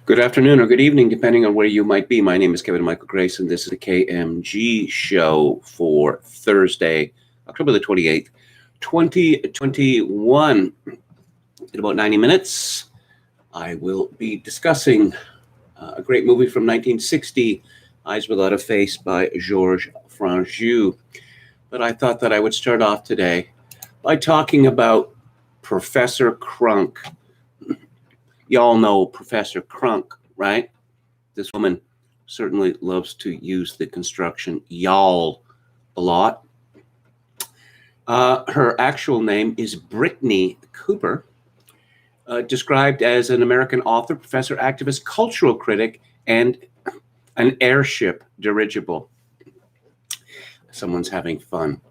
Good afternoon or good evening, depending on where you might be. My name is Kevin Michael Grace, and this is the KMG show for Thursday, October the 28th, 2021. In about 90 minutes, I will be discussing a great movie from 1960, Eyes Without a Face by Georges Franju. But I thought that I would start off today by talking about Professor Crunk. Y'all know Professor Crunk, right? This woman certainly loves to use the construction y'all a lot. Her actual name is Brittany Cooper, described as an American author, professor, activist, cultural critic, and an airship dirigible. Someone's having fun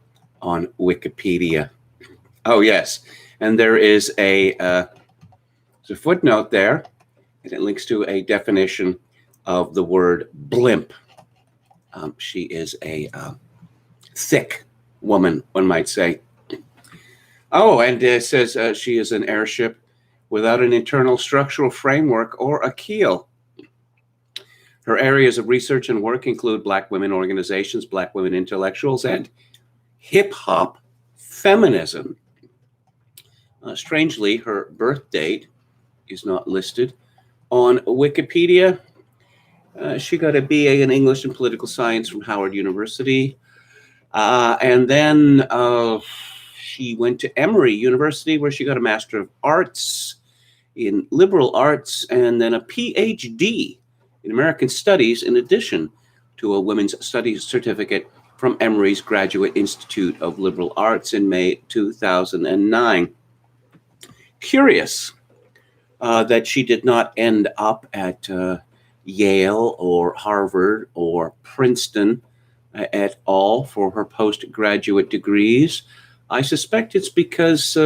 on Wikipedia. Oh, yes. And there is a footnote there, and it links to a definition of the word blimp. She is a thick woman, one might say. Oh, and it says she is an airship without an internal structural framework or a keel. Her areas of research and work include Black women organizations, Black women intellectuals, and hip-hop feminism. Strangely, her birth date is not listed on Wikipedia. She got a BA in English and Political Science from Howard University. And then she went to Emory University, where she got a Master of Arts in Liberal Arts and then a PhD in American Studies, in addition to a Women's Studies certificate from Emory's Graduate Institute of Liberal Arts in May 2009. Curious that she did not end up at Yale or Harvard or Princeton at all for her postgraduate degrees. I suspect it's because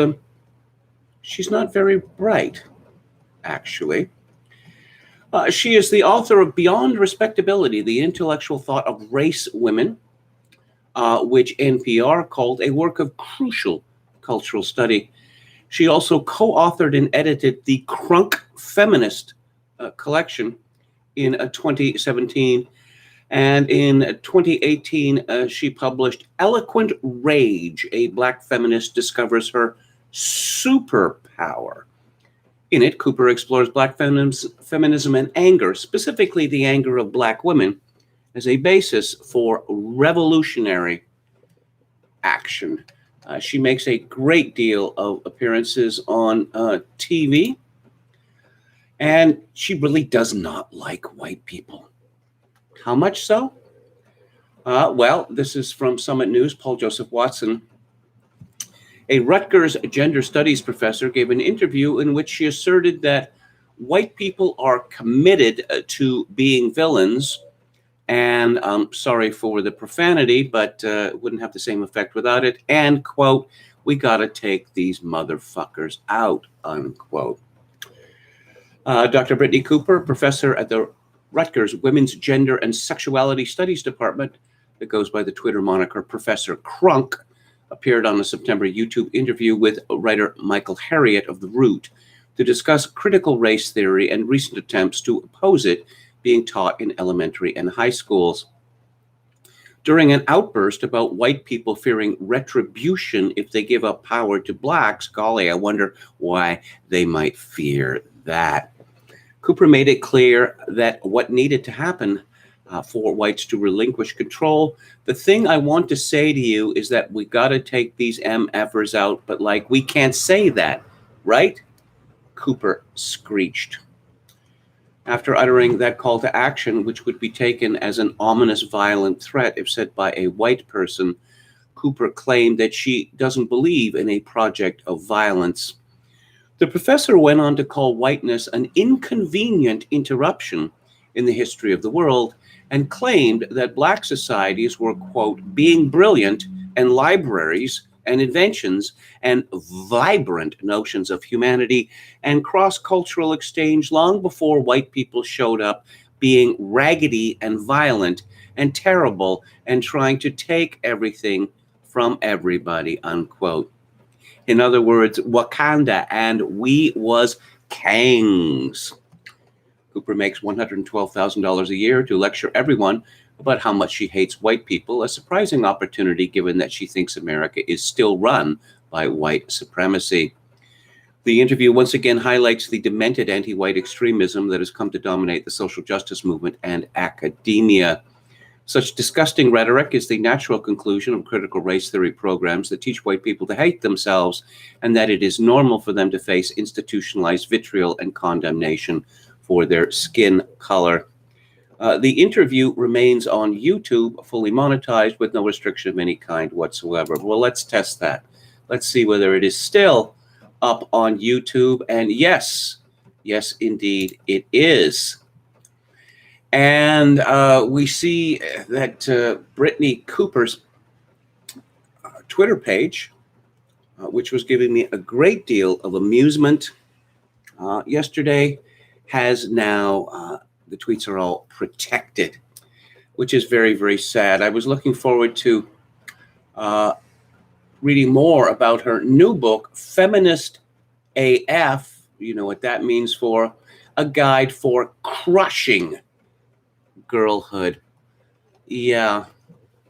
she's not very bright, actually. She is the author of Beyond Respectability, the Intellectual Thought of Race Women, which NPR called a work of crucial cultural study. She also co-authored and edited the Crunk Feminist collection in 2017. And in 2018, she published Eloquent Rage, a Black feminist discovers her superpower. In it, Cooper explores Black feminism and anger, specifically the anger of Black women, as a basis for revolutionary action. She makes a great deal of appearances on TV, and she really does not like white people. How much so? Well, this is from Summit News. Paul Joseph Watson, a Rutgers gender studies professor, gave an interview in which she asserted that white people are committed to being villains. And I'm sorry for the profanity, but it wouldn't have the same effect without it. And, quote, we got to take these motherfuckers out, unquote. Dr. Brittany Cooper, professor at the Rutgers Women's Gender and Sexuality Studies Department, that goes by the Twitter moniker Professor Crunk, appeared on a September YouTube interview with writer Michael Harriot of The Root to discuss critical race theory and recent attempts to oppose it being taught in elementary and high schools. During an outburst about white people fearing retribution if they give up power to blacks, golly, I wonder why they might fear that. Cooper made it clear that what needed to happen for whites to relinquish control. The thing I want to say to you is that we got to take these MFers out, but like, we can't say that, right? Cooper screeched. After uttering that call to action, which would be taken as an ominous violent threat if said by a white person, Cooper claimed that she doesn't believe in a project of violence. The professor went on to call whiteness an inconvenient interruption in the history of the world and claimed that Black societies were, quote, being brilliant and libraries and inventions and vibrant notions of humanity and cross-cultural exchange long before white people showed up being raggedy and violent and terrible and trying to take everything from everybody, unquote. In other words, Wakanda and we was kings. Cooper makes $112,000 a year to lecture everyone about how much she hates white people, a surprising opportunity given that she thinks America is still run by white supremacy. The interview once again highlights the demented anti-white extremism that has come to dominate the social justice movement and academia. Such disgusting rhetoric is the natural conclusion of critical race theory programs that teach white people to hate themselves and that it is normal for them to face institutionalized vitriol and condemnation for their skin color. The interview remains on YouTube, fully monetized with no restriction of any kind whatsoever. Well, let's test that. Let's see whether it is still up on YouTube. And yes, indeed, it is. And we see that Brittany Cooper's Twitter page, which was giving me a great deal of amusement yesterday, has now, the tweets are all protected, which is very, very sad. I was looking forward to reading more about her new book, Feminist AF. You know what that means, for a guide for crushing girlhood. Yeah,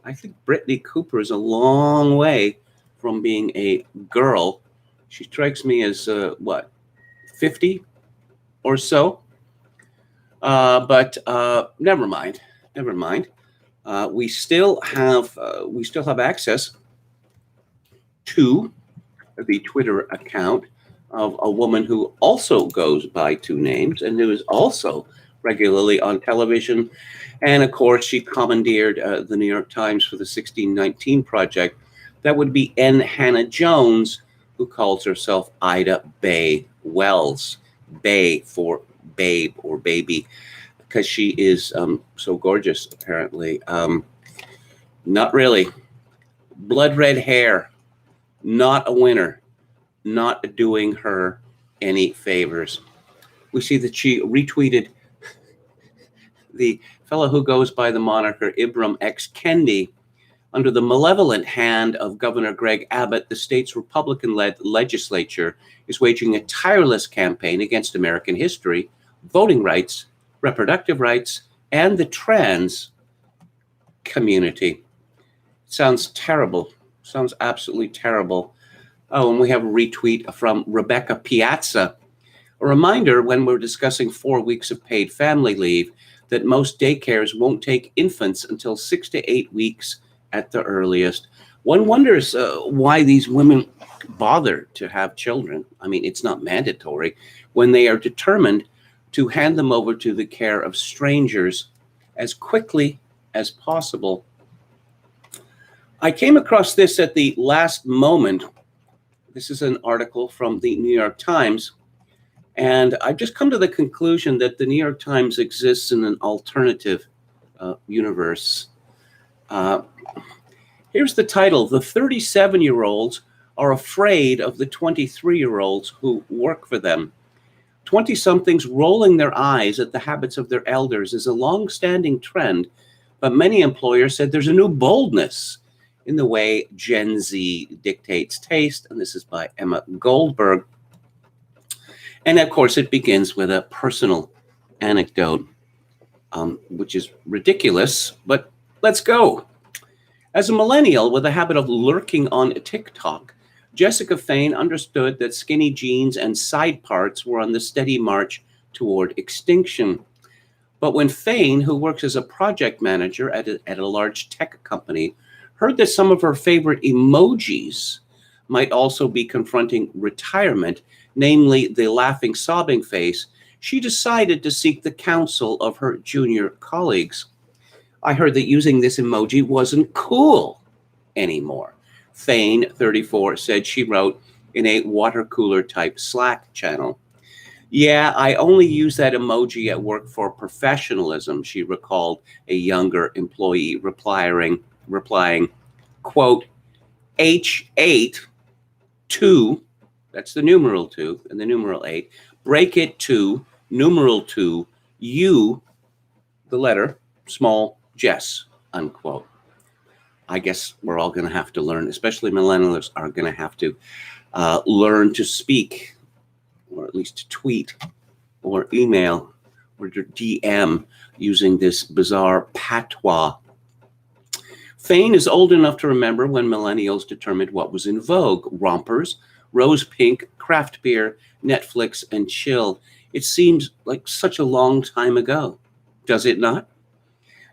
I think Brittany Cooper is a long way from being a girl. She strikes me as, 50 or so? But never mind. We still have access to the Twitter account of a woman who also goes by two names and who is also regularly on television. And of course, she commandeered the New York Times for the 1619 project. That would be N. Hannah Jones, who calls herself Ida Bae Wells. Bae for babe or baby, because she is so gorgeous, apparently. Not really. Blood red hair. Not a winner. Not doing her any favors. We see that she retweeted the fellow who goes by the moniker Ibram X. Kendi. Under the malevolent hand of Governor Greg Abbott, the state's Republican-led legislature is waging a tireless campaign against American history, voting rights, reproductive rights, and the trans community. Sounds terrible. Sounds absolutely terrible. Oh, and we have a retweet from Rebecca Piazza. A reminder when we're discussing 4 weeks of paid family leave that most daycares won't take infants until 6 to 8 weeks at the earliest. One wonders why these women bother to have children. I mean, it's not mandatory when they are determined to hand them over to the care of strangers as quickly as possible. I came across this at the last moment. This is an article from the New York Times, and I've just come to the conclusion that the New York Times exists in an alternative universe. Here's the title: The 37-year-olds are afraid of the 23-year-olds who work for them. 20-somethings rolling their eyes at the habits of their elders is a long-standing trend, but many employers said there's a new boldness in the way Gen Z dictates taste, and this is by Emma Goldberg. And of course, it begins with a personal anecdote, which is ridiculous, but let's go. As a millennial with a habit of lurking on TikTok, Jessica Fain understood that skinny jeans and side parts were on the steady march toward extinction. But when Fain, who works as a project manager at a large tech company, heard that some of her favorite emojis might also be confronting retirement, namely the laughing, sobbing face, she decided to seek the counsel of her junior colleagues. I heard that using this emoji wasn't cool anymore. Fain, 34, said she wrote in a water cooler type Slack channel. Yeah, I only use that emoji at work for professionalism, she recalled a younger employee replying, quote, H8, 2, that's the numeral 2, and the numeral 8, break it to, numeral 2, you, the letter, small Jess, unquote. I guess we're all going to have to learn, especially millennials are going to have to learn to speak, or at least to tweet or email or DM, using this bizarre patois. Fain is old enough to remember when millennials determined what was in vogue: rompers, rose pink, craft beer, Netflix, and chill. It seems like such a long time ago, does it not?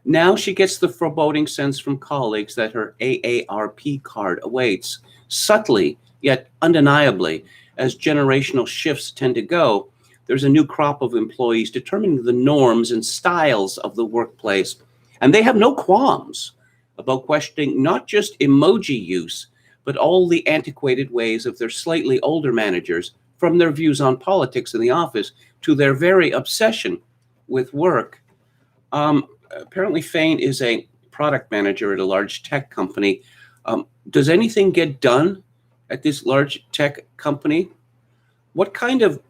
Now she gets the foreboding sense from colleagues that her AARP card awaits. Subtly, yet undeniably, as generational shifts tend to go, there's a new crop of employees determining the norms and styles of the workplace. And they have no qualms about questioning not just emoji use, but all the antiquated ways of their slightly older managers, from their views on politics in the office to their very obsession with work. Apparently, Fain is a product manager at a large tech company. Does anything get done at this large tech company? What kind of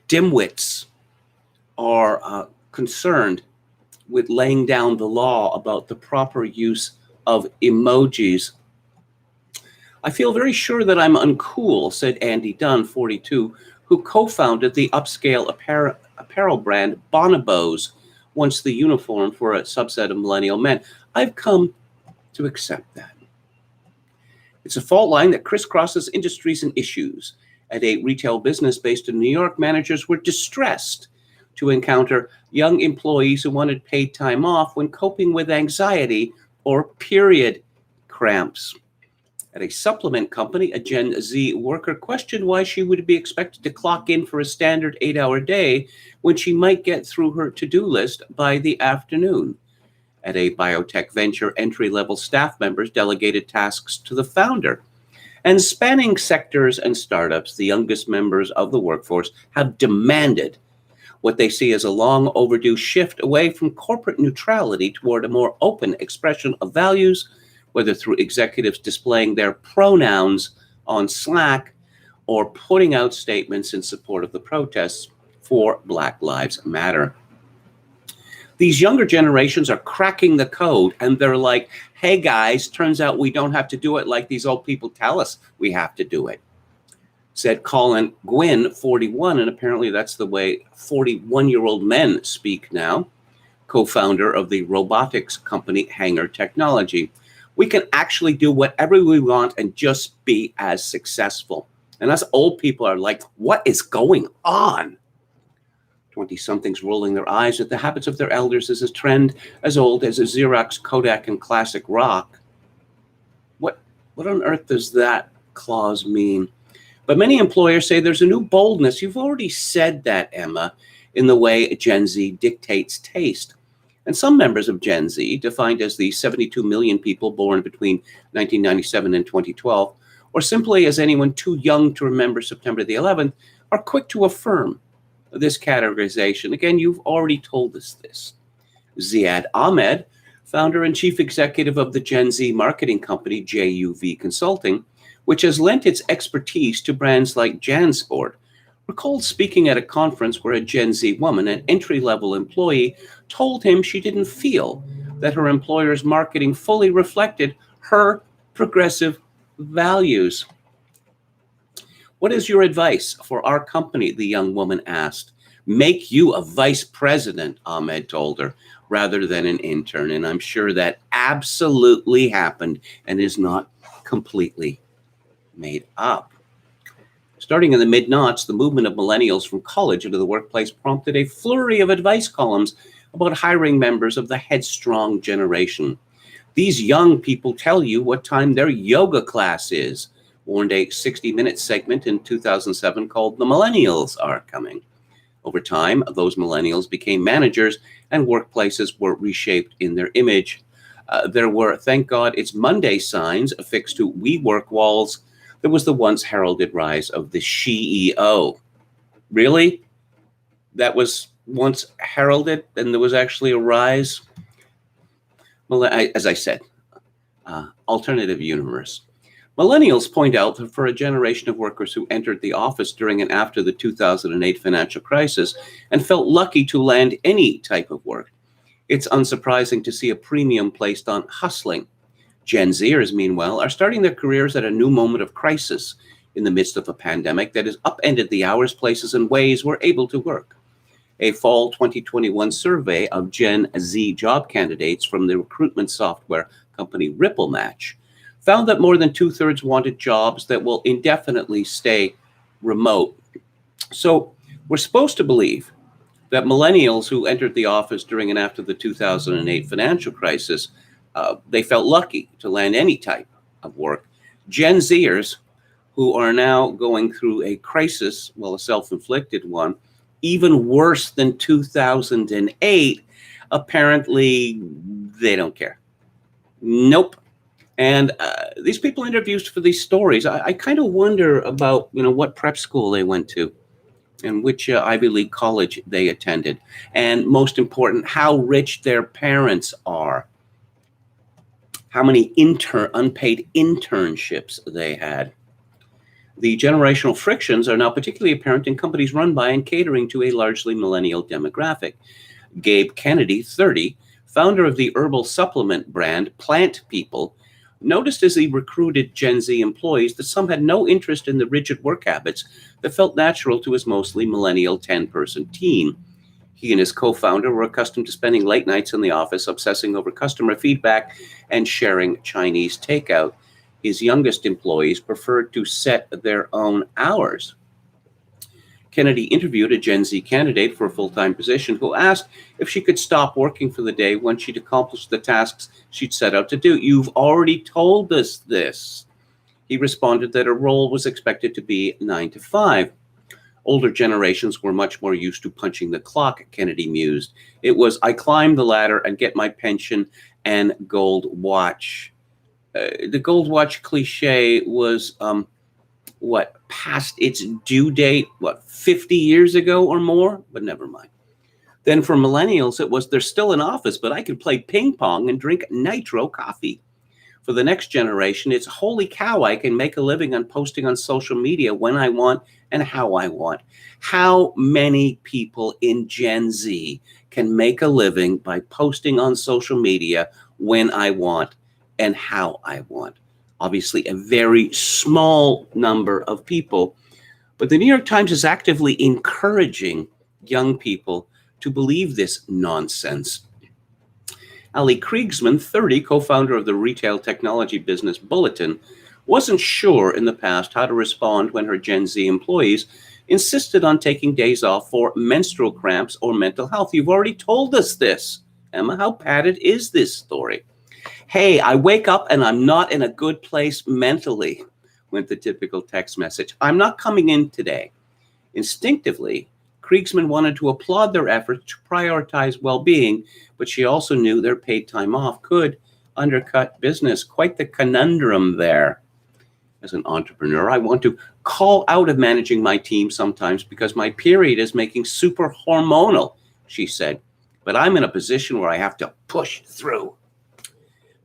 dimwits are concerned with laying down the law about the proper use of emojis? I feel very sure that I'm uncool, said Andy Dunn, 42, who co-founded the upscale apparel brand Bonobos, once the uniform for a subset of millennial men. I've come to accept that. It's a fault line that crisscrosses industries and issues. At a retail business based in New York, managers were distressed to encounter young employees who wanted paid time off when coping with anxiety or period cramps. At a supplement company, a Gen Z worker questioned why she would be expected to clock in for a standard 8-hour day when she might get through her to-do list by the afternoon. At a biotech venture, entry-level staff members delegated tasks to the founder. And spanning sectors and startups, the youngest members of the workforce have demanded what they see as a long overdue shift away from corporate neutrality toward a more open expression of values, whether through executives displaying their pronouns on Slack or putting out statements in support of the protests for Black Lives Matter. These younger generations are cracking the code, and they're like, hey guys, turns out we don't have to do it like these old people tell us we have to do it, said Colin Gwynn, 41, and apparently that's the way 41-year-old men speak now, co-founder of the robotics company Hanger Technology. We can actually do whatever we want and just be as successful. And us old people are like, what is going on? 20-somethings rolling their eyes at the habits of their elders is a trend as old as a Xerox, Kodak, and classic rock. What on earth does that clause mean? But many employers say there's a new boldness. You've already said that, Emma, in the way Gen Z dictates taste. And some members of Gen Z, defined as the 72 million people born between 1997 and 2012, or simply as anyone too young to remember September the 11th, are quick to affirm this categorization. Again, you've already told us this. Ziad Ahmed, founder and chief executive of the Gen Z marketing company JUV Consulting, which has lent its expertise to brands like JanSport, recalled speaking at a conference where a Gen Z woman, an entry-level employee, told him she didn't feel that her employer's marketing fully reflected her progressive values. What is your advice for our company? The young woman asked. Make you a vice president, Ahmed told her, rather than an intern. And I'm sure that absolutely happened and is not completely made up. Starting in the mid-noughts, the movement of millennials from college into the workplace prompted a flurry of advice columns about hiring members of the headstrong generation. These young people tell you what time their yoga class is, warned a 60-minute segment in 2007 called The Millennials Are Coming. Over time, those millennials became managers and workplaces were reshaped in their image. There were, thank God, it's Monday signs affixed to WeWork walls. There was the once heralded rise of the SheEO. Really? That was once heralded and there was actually a rise? Well, as I said, alternative universe. Millennials point out that for a generation of workers who entered the office during and after the 2008 financial crisis and felt lucky to land any type of work, it's unsurprising to see a premium placed on hustling. Gen Zers, meanwhile, are starting their careers at a new moment of crisis in the midst of a pandemic that has upended the hours, places, and ways we're able to work. A fall 2021 survey of Gen Z job candidates from the recruitment software company Ripple Match found that more than two-thirds wanted jobs that will indefinitely stay remote. So we're supposed to believe that millennials who entered the office during and after the 2008 financial crisis, they felt lucky to land any type of work. Gen Zers, who are now going through a crisis, well, a self-inflicted one, even worse than 2008, apparently they don't care. Nope. And these people interviewed for these stories, I kind of wonder about, what prep school they went to and which Ivy League college they attended. And most important, how rich their parents are. How many unpaid internships they had. The generational frictions are now particularly apparent in companies run by and catering to a largely millennial demographic. Gabe Kennedy, 30, founder of the herbal supplement brand Plant People, noticed as he recruited Gen Z employees that some had no interest in the rigid work habits that felt natural to his mostly millennial 10-person team. He and his co-founder were accustomed to spending late nights in the office, obsessing over customer feedback and sharing Chinese takeout. His youngest employees preferred to set their own hours. Kennedy interviewed a Gen Z candidate for a full-time position who asked if she could stop working for the day when she'd accomplished the tasks she'd set out to do. "You've already told us this." He responded that her role was expected to be 9 to 5. Older generations were much more used to punching the clock, Kennedy mused. It was, "I climb the ladder and get my pension and gold watch." The gold watch cliche was, past its due date, 50 years ago or more? But never mind. Then for millennials, it was, "They're still in office, but I can play ping pong and drink nitro coffee." For the next generation, it's, "Holy cow, I can make a living on posting on social media when I want and how I want." How many people in Gen Z can make a living by posting on social media when I want and how I want? Obviously, a very small number of people. But the New York Times is actively encouraging young people to believe this nonsense. Ali Kriegsman, 30, co-founder of the retail technology business Bulletin, wasn't sure in the past how to respond when her Gen Z employees insisted on taking days off for menstrual cramps or mental health. "You've already told us this." Emma, how padded is this story? "Hey, I wake up and I'm not in a good place mentally," went the typical text message. "I'm not coming in today." Instinctively, Kriegsman wanted to applaud their efforts to prioritize well-being, but she also knew their paid time off could undercut business. Quite the conundrum there. As an entrepreneur, I want to call out of managing my team sometimes because my period is making super hormonal, she said. "But I'm in a position where I have to push through."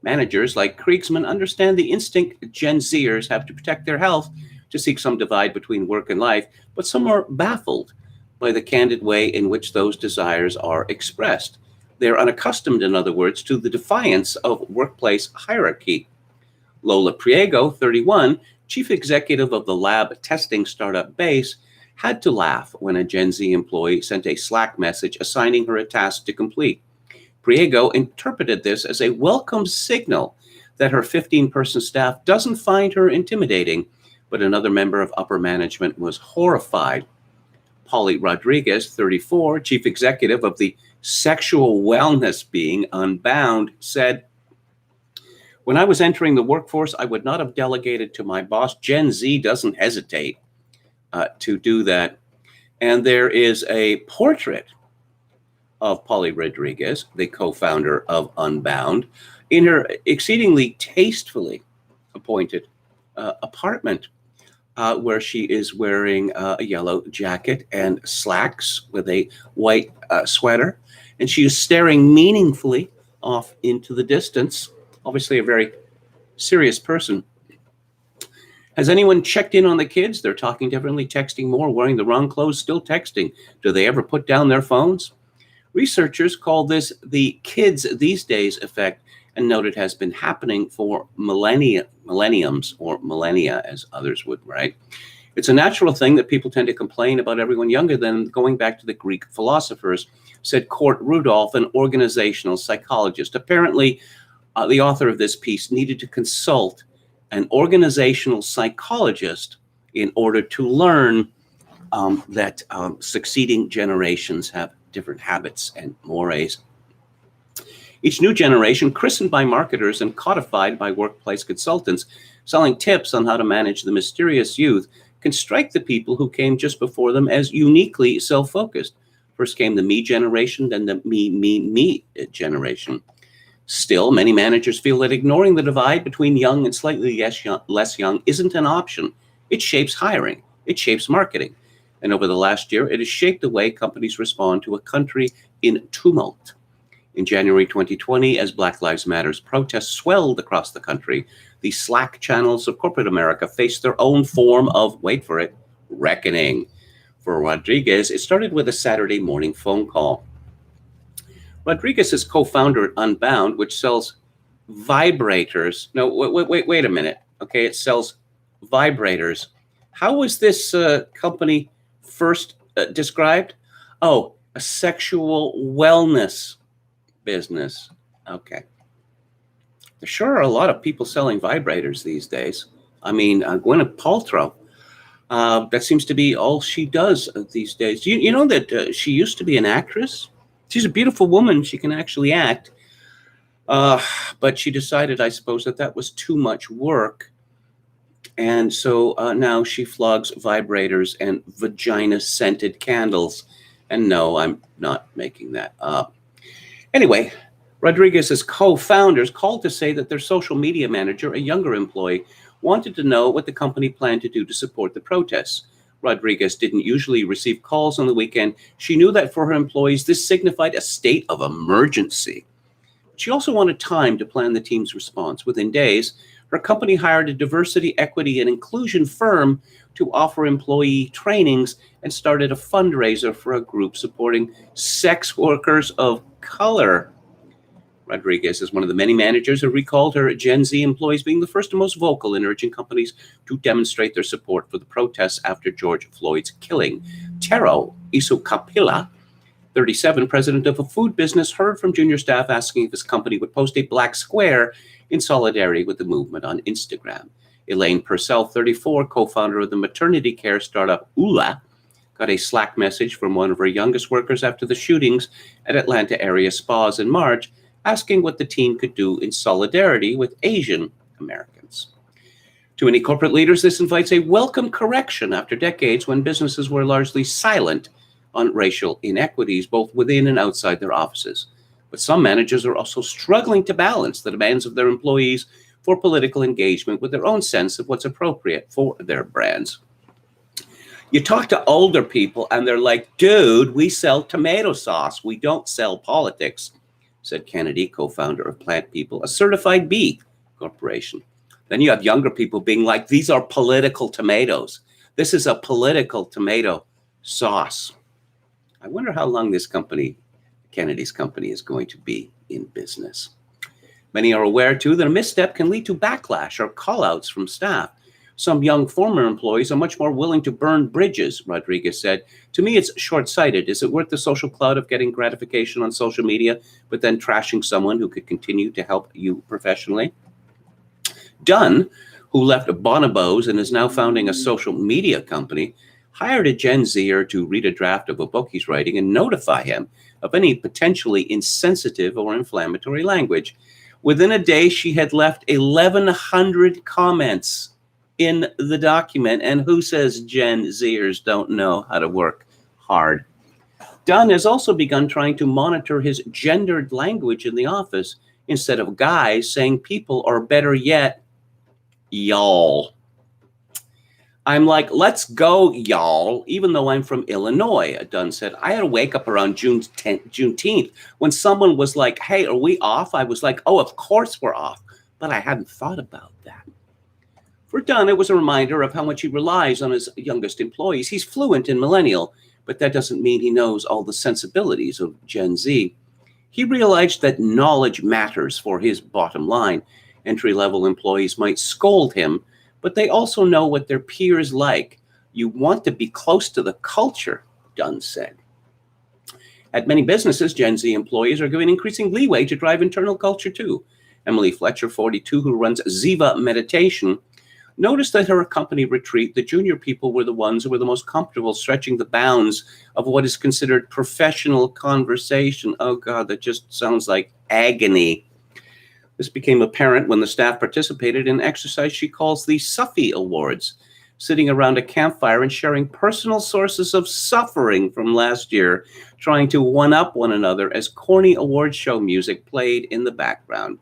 Managers like Kriegsman understand the instinct Gen Zers have to protect their health, to seek some divide between work and life, but some are baffled by the candid way in which those desires are expressed. They're unaccustomed, in other words, to the defiance of workplace hierarchy. Lola Priego, 31, chief executive of the lab testing startup Base, had to laugh when a Gen Z employee sent a Slack message assigning her a task to complete. Priego interpreted this as a welcome signal that her 15-person staff doesn't find her intimidating, but another member of upper management was horrified. Polly Rodriguez, 34, chief executive of the sexual wellness being Unbound, said, "When I was entering the workforce, I would not have delegated to my boss. Gen Z doesn't hesitate to do that." And there is a portrait of Polly Rodriguez, the co-founder of Unbound, in her exceedingly tastefully appointed apartment, where she is wearing a yellow jacket and slacks with a white sweater. And she is staring meaningfully off into the distance. Obviously a very serious person. Has anyone checked in on the kids? They're talking differently, texting more, wearing the wrong clothes, still texting. Do they ever put down their phones? Researchers call this the kids these days effect and note it has been happening for millenniums, or millennia as others would write. It's a natural thing that people tend to complain about everyone younger than. Going back to the Greek philosophers, said Kurt Rudolph, an organizational psychologist. Apparently, the author of this piece needed to consult an organizational psychologist in order to learn that succeeding generations have different habits and mores. Each new generation, christened by marketers and codified by workplace consultants, selling tips on how to manage the mysterious youth, can strike the people who came just before them as uniquely self-focused. First came the me generation, then the me generation. Still, many managers feel that ignoring the divide between young and slightly less young isn't an option. It shapes hiring. It shapes marketing. And over the last year, it has shaped the way companies respond to a country in tumult. In January 2020, as Black Lives Matter's protests swelled across the country, the Slack channels of corporate America faced their own form of, wait for it, reckoning. For Rodriguez, it started with a Saturday morning phone call. Rodriguez is co-founder at Unbound, which sells vibrators. No, wait a minute. Okay, it sells vibrators. How was this company first described? Oh, a sexual wellness business. Okay. There sure are a lot of people selling vibrators these days. I mean, Gwyneth Paltrow, that seems to be all she does these days. You know that she used to be an actress? She's a beautiful woman. She can actually act. But she decided, I suppose, that was too much work. And so now she flogs vibrators and vagina-scented candles. And no, I'm not making that up. Anyway, Rodriguez's co-founders called to say that their social media manager, a younger employee, wanted to know what the company planned to do to support the protests. Rodriguez didn't usually receive calls on the weekend. She knew that for her employees, this signified a state of emergency. She also wanted time to plan the team's response. Within days, her company hired a diversity, equity, and inclusion firm to offer employee trainings and started a fundraiser for a group supporting sex workers of color. Rodriguez is one of the many managers who recalled her Gen Z employees being the first and most vocal in urging companies to demonstrate their support for the protests after George Floyd's killing. Tero Isukapila, 37, president of a food business, heard from junior staff asking if his company would post a black square in solidarity with the movement on Instagram. Elaine Purcell, 34, co-founder of the maternity care startup Ula, got a Slack message from one of her youngest workers after the shootings at Atlanta area spas in March, asking what the team could do in solidarity with Asian Americans. To many corporate leaders, this invites a welcome correction after decades when businesses were largely silent on racial inequities, both within and outside their offices. But some managers are also struggling to balance the demands of their employees for political engagement with their own sense of what's appropriate for their brands. You talk to older people and they're like, dude, we sell tomato sauce. We don't sell politics, said Kennedy, co-founder of Plant People, a certified B corporation. Then you have younger people being like, these are political tomatoes. This is a political tomato sauce. I wonder how long this company, Kennedy's company, is going to be in business. Many are aware, too, that a misstep can lead to backlash or call-outs from staff. Some young former employees are much more willing to burn bridges, Rodriguez said. To me, it's short-sighted. Is it worth the social clout of getting gratification on social media, but then trashing someone who could continue to help you professionally? Dunn, who left Bonobos and is now founding a social media company, hired a Gen Zer to read a draft of a book he's writing and notify him of any potentially insensitive or inflammatory language. Within a day, she had left 1,100 comments in the document. And who says Gen Zers don't know how to work hard? Dunn has also begun trying to monitor his gendered language in the office instead of guys saying people, or better yet, y'all. I'm like, let's go, y'all, even though I'm from Illinois, Dunn said. I had to wake up around Juneteenth when someone was like, hey, are we off? I was like, oh, of course we're off. But I hadn't thought about that. For Dunn, it was a reminder of how much he relies on his youngest employees. He's fluent in millennial, but that doesn't mean he knows all the sensibilities of Gen Z. He realized that knowledge matters for his bottom line. Entry-level employees might scold him, but they also know what their peers like. You want to be close to the culture, Dunn said. At many businesses, Gen Z employees are given increasing leeway to drive internal culture too. Emily Fletcher, 42, who runs Ziva Meditation, noticed that at her company retreat, the junior people were the ones who were the most comfortable stretching the bounds of what is considered professional conversation. Oh God, that just sounds like agony. This became apparent when the staff participated in an exercise she calls the Suffy Awards, sitting around a campfire and sharing personal sources of suffering from last year, trying to one-up one another as corny award show music played in the background.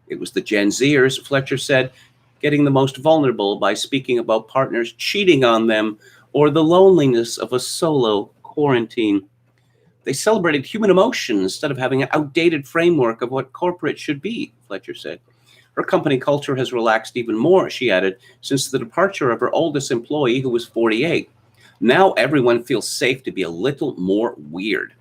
It was the Gen Zers, Fletcher said, getting the most vulnerable by speaking about partners cheating on them or the loneliness of a solo quarantine. They celebrated human emotion instead of having an outdated framework of what corporate should be, Fletcher said. Her company culture has relaxed even more, she added, since the departure of her oldest employee, who was 48. Now everyone feels safe to be a little more weird.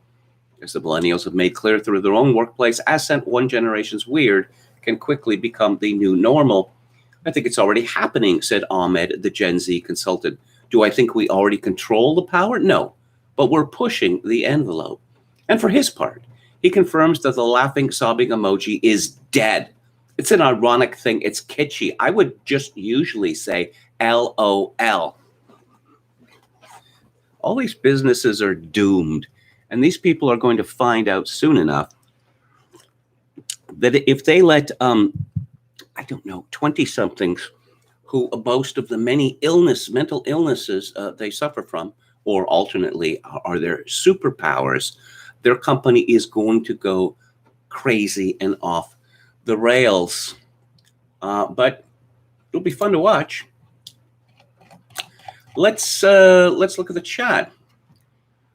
As the millennials have made clear through their own workplace, ascent one generation's weird can quickly become the new normal. I think it's already happening, said Ahmed, the Gen Z consultant. Do I think we already control the power? No, but we're pushing the envelope. And for his part, he confirms that the laughing, sobbing emoji is dead. It's an ironic thing. It's kitschy. I would just usually say LOL. All these businesses are doomed, and these people are going to find out soon enough that if they let, 20-somethings who boast of the many mental illnesses they suffer from, or alternately are their superpowers, their company is going to go crazy and off the rails. But it'll be fun to watch. Let's look at the chat.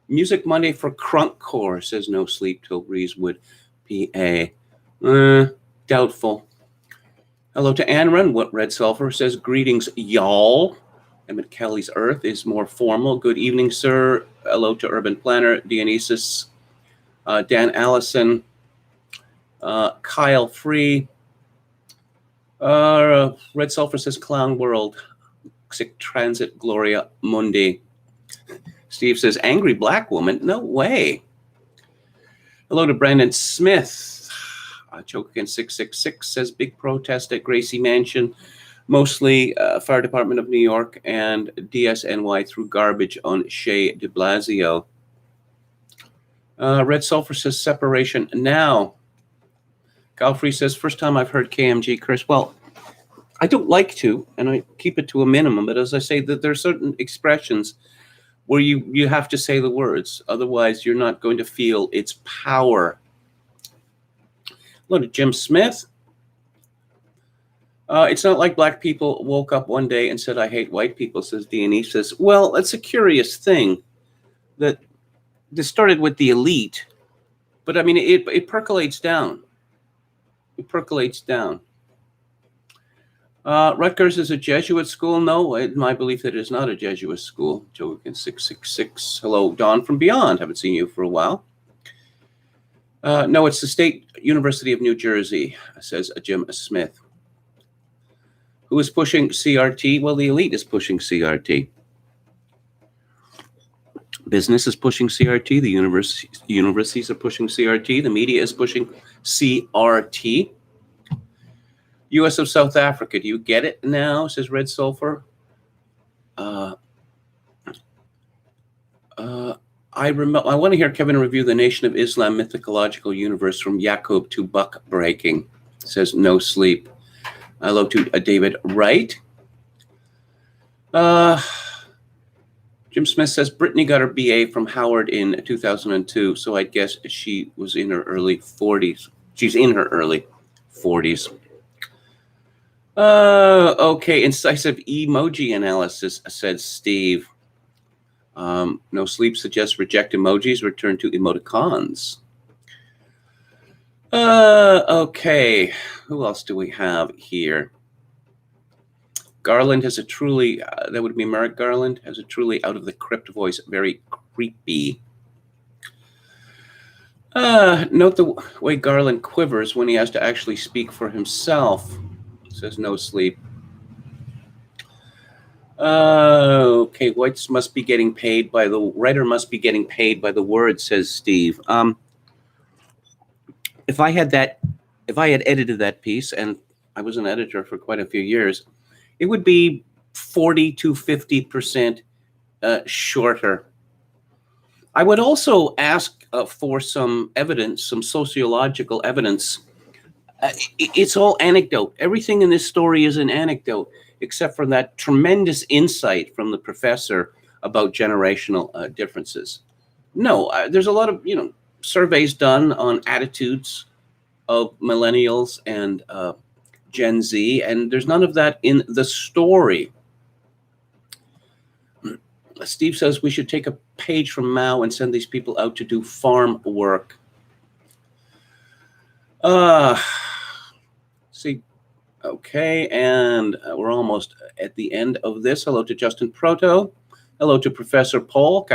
Music Monday for Crunk Core says no sleep till Breezewood, PA. Doubtful. Hello to Anran. What Red Sulfur says greetings, y'all. Emmett Kelly's Earth is more formal. Good evening, sir. Hello to Urban Planner, Dionysus, Dan Allison, Kyle Free. Red Sulfur says Clown World. Sick Transit Gloria Mundi. Steve says angry black woman. No way. Hello to Brandon Smith. Chokin 666 says big protest at Gracie Mansion. Mostly Fire Department of New York and DSNY threw garbage on Shea de Blasio. Red Sulfur says separation now. Galfrey says first time I've heard KMG curse. Well, I don't like to, and I keep it to a minimum. But as I say, that there are certain expressions where you have to say the words. Otherwise, you're not going to feel its power. Hello to Jim Smith. It's not like black people woke up one day and said, I hate white people, says Dionysus. Well, it's a curious thing that this started with the elite, but I mean, it percolates down. It percolates down. Rutgers is a Jesuit school. No, in my belief, it is not a Jesuit school. Joaquin 666. Hello, Dawn from Beyond. Haven't seen you for a while. No, it's the State University of New Jersey, says Jim Smith. Who is pushing CRT? Well, the elite is pushing CRT. Business is pushing CRT. The universities are pushing CRT. The media is pushing CRT. U.S. of South Africa. Do you get it now? Says Red Sulfur. I want to hear Kevin review the Nation of Islam mythological universe from Yaqub to Buck Breaking. Says no sleep. Hello to David Wright. Jim Smith says Brittany got her BA from Howard in 2002, so I guess she was in her early 40s. She's in her early 40s. Okay, incisive emoji analysis, said Steve. No sleep suggests reject emojis, return to emoticons. Okay, who else do we have here? Garland has a truly, that would be Merrick Garland, has a truly out of the crypt voice, very creepy. Note the way Garland quivers when he has to actually speak for himself, says no sleep. Okay, Whites must be getting paid by the writer must be getting paid by the word, says Steve. If I had edited that piece, and I was an editor for quite a few years, it would be 40 to 50% shorter. I would also ask for some evidence, some sociological evidence. It's all anecdote. Everything in this story is an anecdote, except for that tremendous insight from the professor about generational differences. No, there's a lot of surveys done on attitudes of millennials and Gen Z, and there's none of that in the story. Steve says we should take a page from Mao and send these people out to do farm work. See, okay, and we're almost at the end of this. Hello to Justin Proto. Hello to Professor Paul.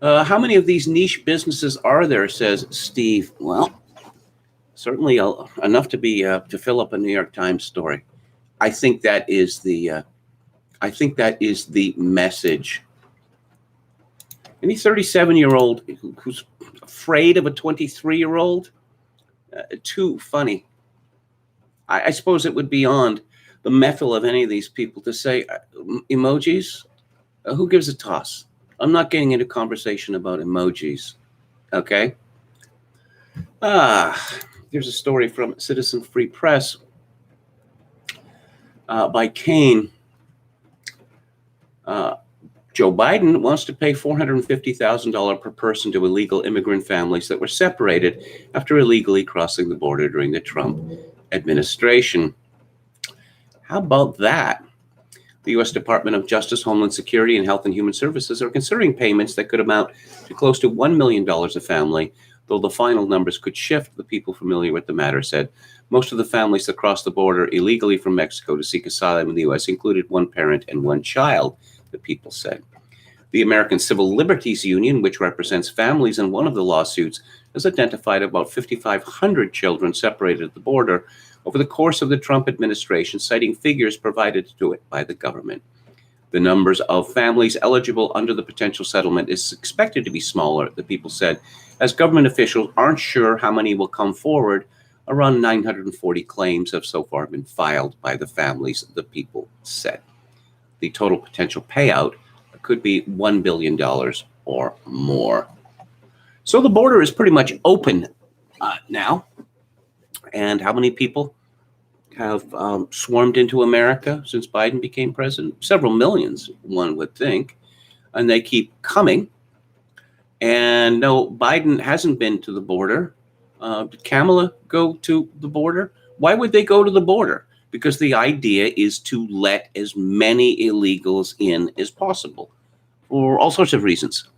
How many of these niche businesses are there, says Steve? Well, certainly enough to be to fill up a New York Times story. I think that is the message. Any 37-year-old who's afraid of a 23-year-old? Too funny. I suppose it would be beyond the mettle of any of these people to say emojis. Who gives a toss? I'm not getting into conversation about emojis. Okay. Here's a story from Citizen Free Press by Kane. Joe Biden wants to pay $450,000 per person to illegal immigrant families that were separated after illegally crossing the border during the Trump administration. How about that? The U.S. Department of Justice, Homeland Security, and Health and Human Services are considering payments that could amount to close to $1 million a family, though the final numbers could shift, the people familiar with the matter said. Most of the families that crossed the border illegally from Mexico to seek asylum in the U.S. included one parent and one child, the people said. The American Civil Liberties Union, which represents families in one of the lawsuits, has identified about 5,500 children separated at the border over the course of the Trump administration, citing figures provided to it by the government. The numbers of families eligible under the potential settlement is expected to be smaller, the people said, as government officials aren't sure how many will come forward. Around 940 claims have so far been filed by the families, the people said. The total potential payout could be $1 billion or more. So the border is pretty much open now. And how many people have swarmed into America since Biden became president? Several millions, one would think. And they keep coming. And no, Biden hasn't been to the border. Did Kamala go to the border? Why would they go to the border? Because the idea is to let as many illegals in as possible for all sorts of reasons.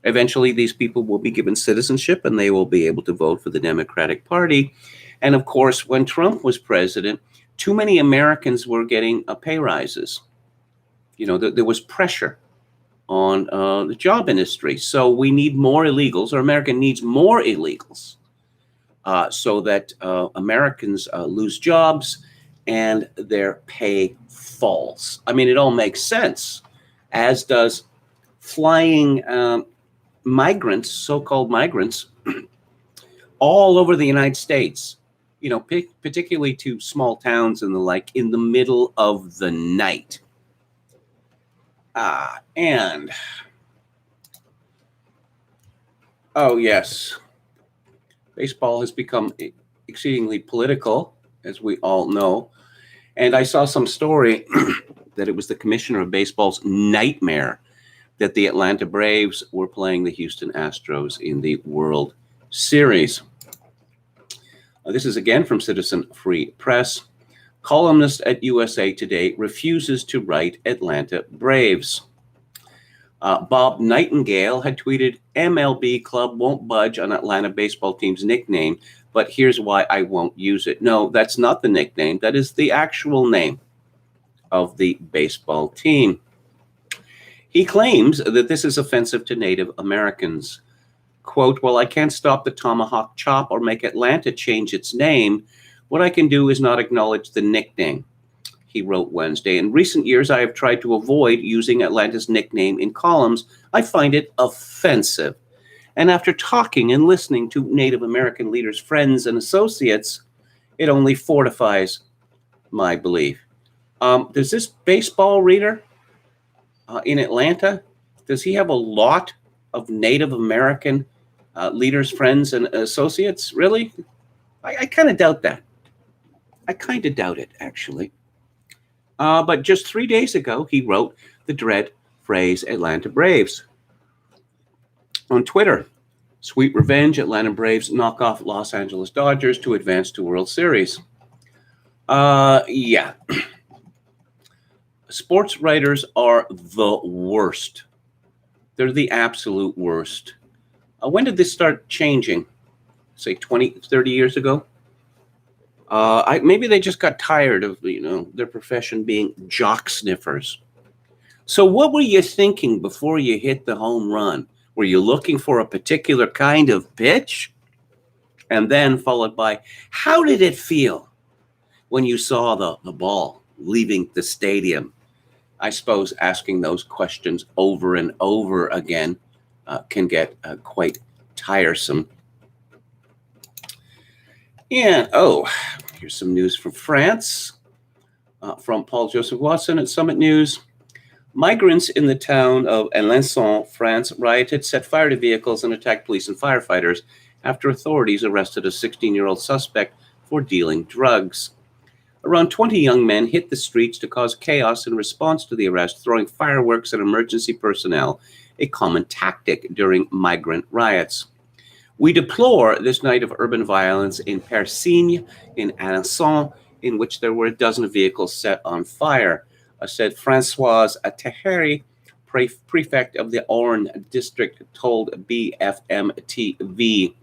Eventually, these people will be given citizenship and they will be able to vote for the Democratic Party. And of course, when Trump was president, too many Americans were getting pay rises. There was pressure on the job industry. So we need more illegals, or America needs more illegals, so that Americans lose jobs and their pay falls. I mean, it all makes sense, as does flying migrants, so-called migrants, all over the United States, particularly to small towns and the like, in the middle of the night. And, oh yes, baseball has become exceedingly political, as we all know. And I saw some story that it was the commissioner of baseball's nightmare that the Atlanta Braves were playing the Houston Astros in the World Series. This is again from Citizen Free Press. Columnist at USA Today refuses to write Atlanta Braves. Bob Nightingale had tweeted, MLB club won't budge on Atlanta baseball team's nickname, but here's why I won't use it. No, that's not the nickname. That is the actual name of the baseball team. He claims that this is offensive to Native Americans. Quote, well, I can't stop the tomahawk chop or make Atlanta change its name. What I can do is not acknowledge the nickname. he wrote Wednesday. In recent years, I have tried to avoid using Atlanta's nickname in columns. I find it offensive. And after talking and listening to Native American leaders, friends, and associates, it only fortifies my belief. Does this baseball reader in Atlanta, does he have a lot of Native American leaders, friends, and associates? Really? I kind of doubt that. I kind of doubt it, actually. But just 3 days ago, he wrote the dread phrase Atlanta Braves on Twitter. Sweet revenge, Atlanta Braves knock off Los Angeles Dodgers to advance to World Series. Yeah. Sports writers are the worst. They're the absolute worst. When did this start changing? Say 20, 30 years ago? Maybe they just got tired of, their profession being jock sniffers. So what were you thinking before you hit the home run? Were you looking for a particular kind of pitch? And then followed by, how did it feel when you saw the ball leaving the stadium? I suppose asking those questions over and over again can get quite tiresome. And, here's some news from France, from Paul Joseph Watson at Summit News. Migrants in the town of Alençon, France, rioted, set fire to vehicles, and attacked police and firefighters after authorities arrested a 16-year-old suspect for dealing drugs. Around 20 young men hit the streets to cause chaos in response to the arrest, throwing fireworks at emergency personnel, a common tactic during migrant riots. We deplore this night of urban violence in Persigny, in Alençon, in which there were a dozen vehicles set on fire, said Françoise Teheri, prefect of the Orne district, told BFM TV.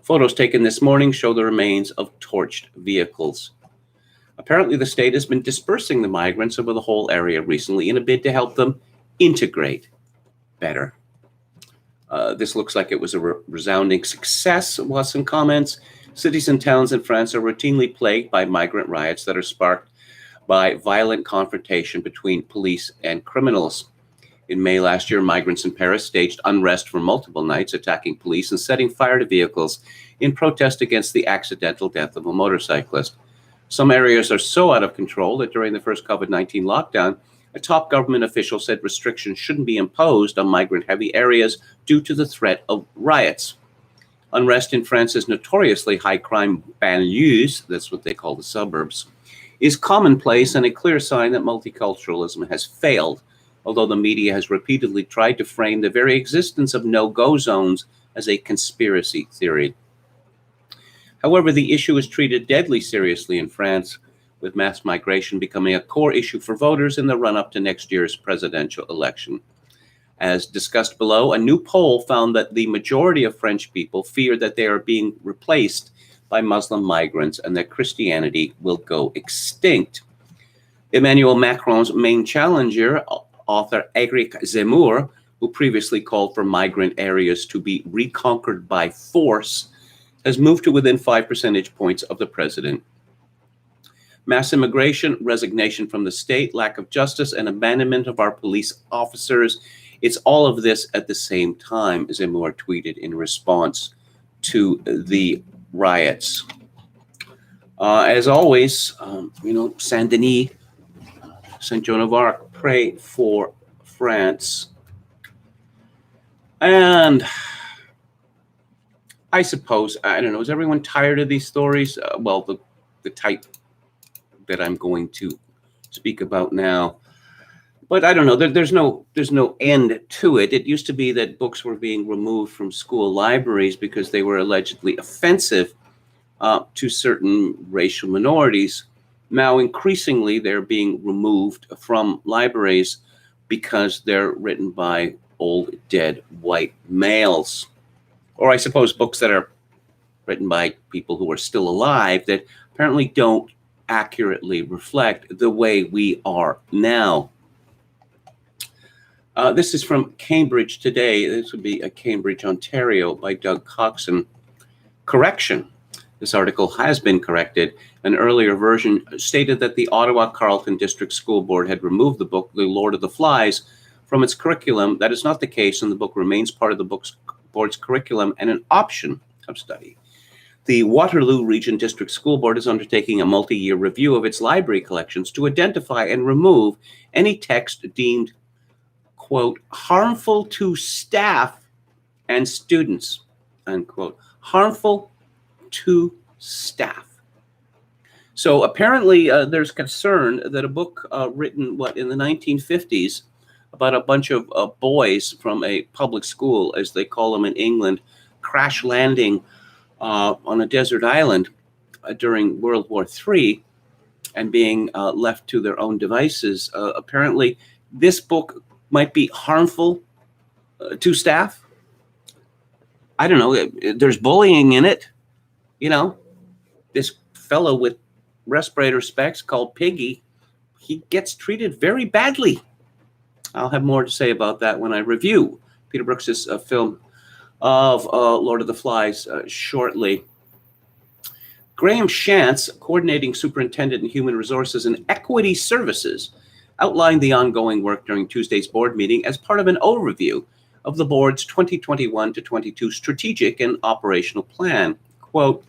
Photos taken this morning show the remains of torched vehicles. Apparently, the state has been dispersing the migrants over the whole area recently in a bid to help them integrate better. This looks like it was a resounding success, Watson comments. Cities and towns in France are routinely plagued by migrant riots that are sparked by violent confrontation between police and criminals. In May last year, migrants in Paris staged unrest for multiple nights, attacking police and setting fire to vehicles in protest against the accidental death of a motorcyclist. Some areas are so out of control that during the first COVID-19 lockdown, a top government official said restrictions shouldn't be imposed on migrant-heavy areas due to the threat of riots. Unrest in France's notoriously high-crime banlieues, that's what they call the suburbs, is commonplace and a clear sign that multiculturalism has failed, although the media has repeatedly tried to frame the very existence of no-go zones as a conspiracy theory. However, the issue is treated deadly seriously in France, with mass migration becoming a core issue for voters in the run-up to next year's presidential election. As discussed below, a new poll found that the majority of French people fear that they are being replaced by Muslim migrants and that Christianity will go extinct. Emmanuel Macron's main challenger, author Eric Zemmour, who previously called for migrant areas to be reconquered by force, has moved to within 5 percentage points of the president. Mass immigration, resignation from the state, lack of justice, and abandonment of our police officers. It's all of this at the same time, Zemmour tweeted in response to the riots. As always, Saint Denis, Saint Joan of Arc, pray for France. And I suppose, I don't know, is everyone tired of these stories? Well, the type that I'm going to speak about now. But I don't know, there's no end to it. It used to be that books were being removed from school libraries because they were allegedly offensive to certain racial minorities. Now, increasingly, they're being removed from libraries because they're written by old, dead, white males. Or I suppose books that are written by people who are still alive that apparently don't accurately reflect the way we are now. This is from Cambridge Today. This would be Cambridge, Ontario, by Doug Coxon. Correction. This article has been corrected. An earlier version stated that the Ottawa Carleton District School Board had removed the book, The Lord of the Flies, from its curriculum. That is not the case, and the book remains part of the board's curriculum and an option of study. The Waterloo Region District School Board is undertaking a multi-year review of its library collections to identify and remove any text deemed, quote, harmful to staff and students, unquote. Harmful to staff. So apparently there's concern that a book written, in the 1950s about a bunch of boys from a public school, as they call them in England, crash landing on a desert island during World War III and being left to their own devices. Apparently this book might be harmful to staff. I don't know. There's bullying in it. You know, this fellow with respirator specs called Piggy, he gets treated very badly. I'll have more to say about that when I review Peter Brooks's film of Lord of the Flies shortly. Graham Shantz, Coordinating Superintendent in Human Resources and Equity Services, outlined the ongoing work during Tuesday's board meeting as part of an overview of the board's 2021 to 22 strategic and operational plan. Quote,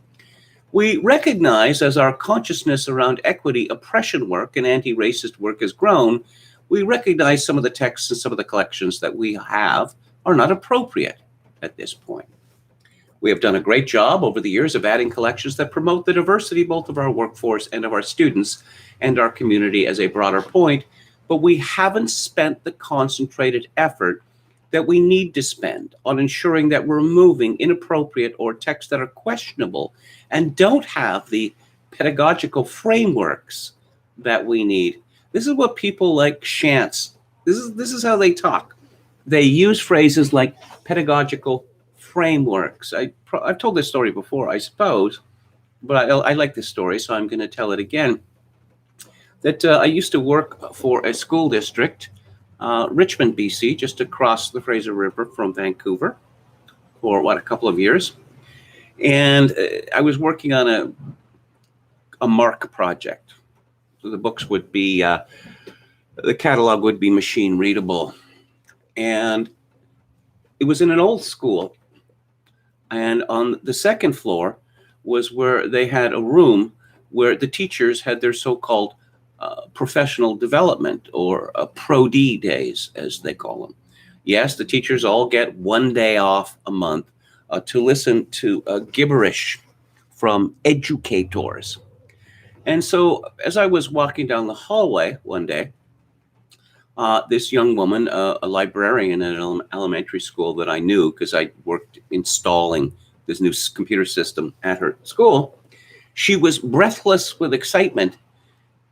we recognize as our consciousness around equity, oppression work, and anti-racist work has grown, we recognize some of the texts and some of the collections that we have are not appropriate at this point. We have done a great job over the years of adding collections that promote the diversity both of our workforce and of our students and our community as a broader point, but we haven't spent the concentrated effort that we need to spend on ensuring that we're removing inappropriate or texts that are questionable and don't have the pedagogical frameworks that we need. This is what people like Shantz, this is how they talk. They use phrases like pedagogical frameworks. I've told this story before, I suppose, but I like this story, so I'm going to tell it again. That I used to work for a school district, Richmond, BC, just across the Fraser River from Vancouver for a couple of years. And I was working on a MARC project. So the books would be, the catalog would be machine readable. And it was in an old school. And on the second floor was where they had a room where the teachers had their so-called professional development, or Pro-D days, as they call them. Yes, the teachers all get one day off a month to listen to gibberish from educators. And so as I was walking down the hallway one day, this young woman, a librarian at an elementary school that I knew because I worked installing this new computer system at her school, she was breathless with excitement,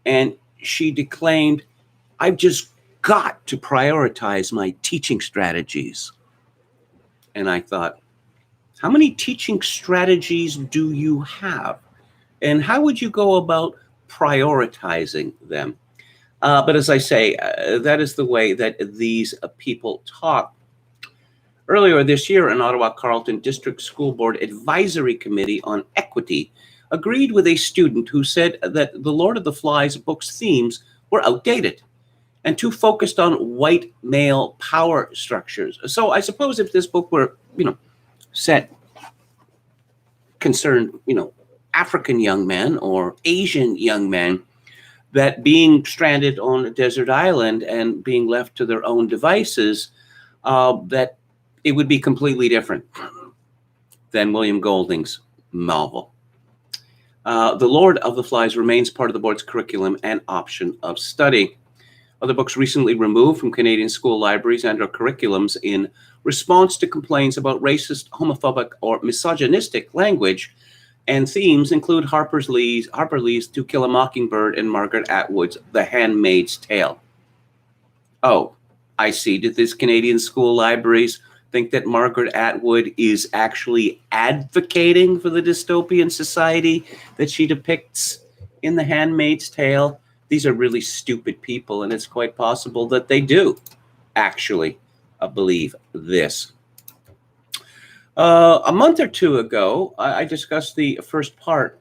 and she declaimed, I've just got to prioritize my teaching strategies. And I thought, how many teaching strategies do you have? And how would you go about prioritizing them? But as I say, that is the way that these people talk. Earlier this year, an Ottawa Carleton District School Board Advisory Committee on Equity agreed with a student who said that the Lord of the Flies book's themes were outdated and too focused on white male power structures. So I suppose if this book were, concerned, African young men or Asian young men, that being stranded on a desert island and being left to their own devices, that it would be completely different than William Golding's novel. The Lord of the Flies remains part of the board's curriculum and option of study. Other books recently removed from Canadian school libraries and our curriculums in response to complaints about racist, homophobic, or misogynistic language and themes include Harper Lee's To Kill a Mockingbird and Margaret Atwood's The Handmaid's Tale. Oh, I see. Did these Canadian school libraries think that Margaret Atwood is actually advocating for the dystopian society that she depicts in The Handmaid's Tale? These are really stupid people, and it's quite possible that they do actually believe this. A month or two ago, I discussed the first part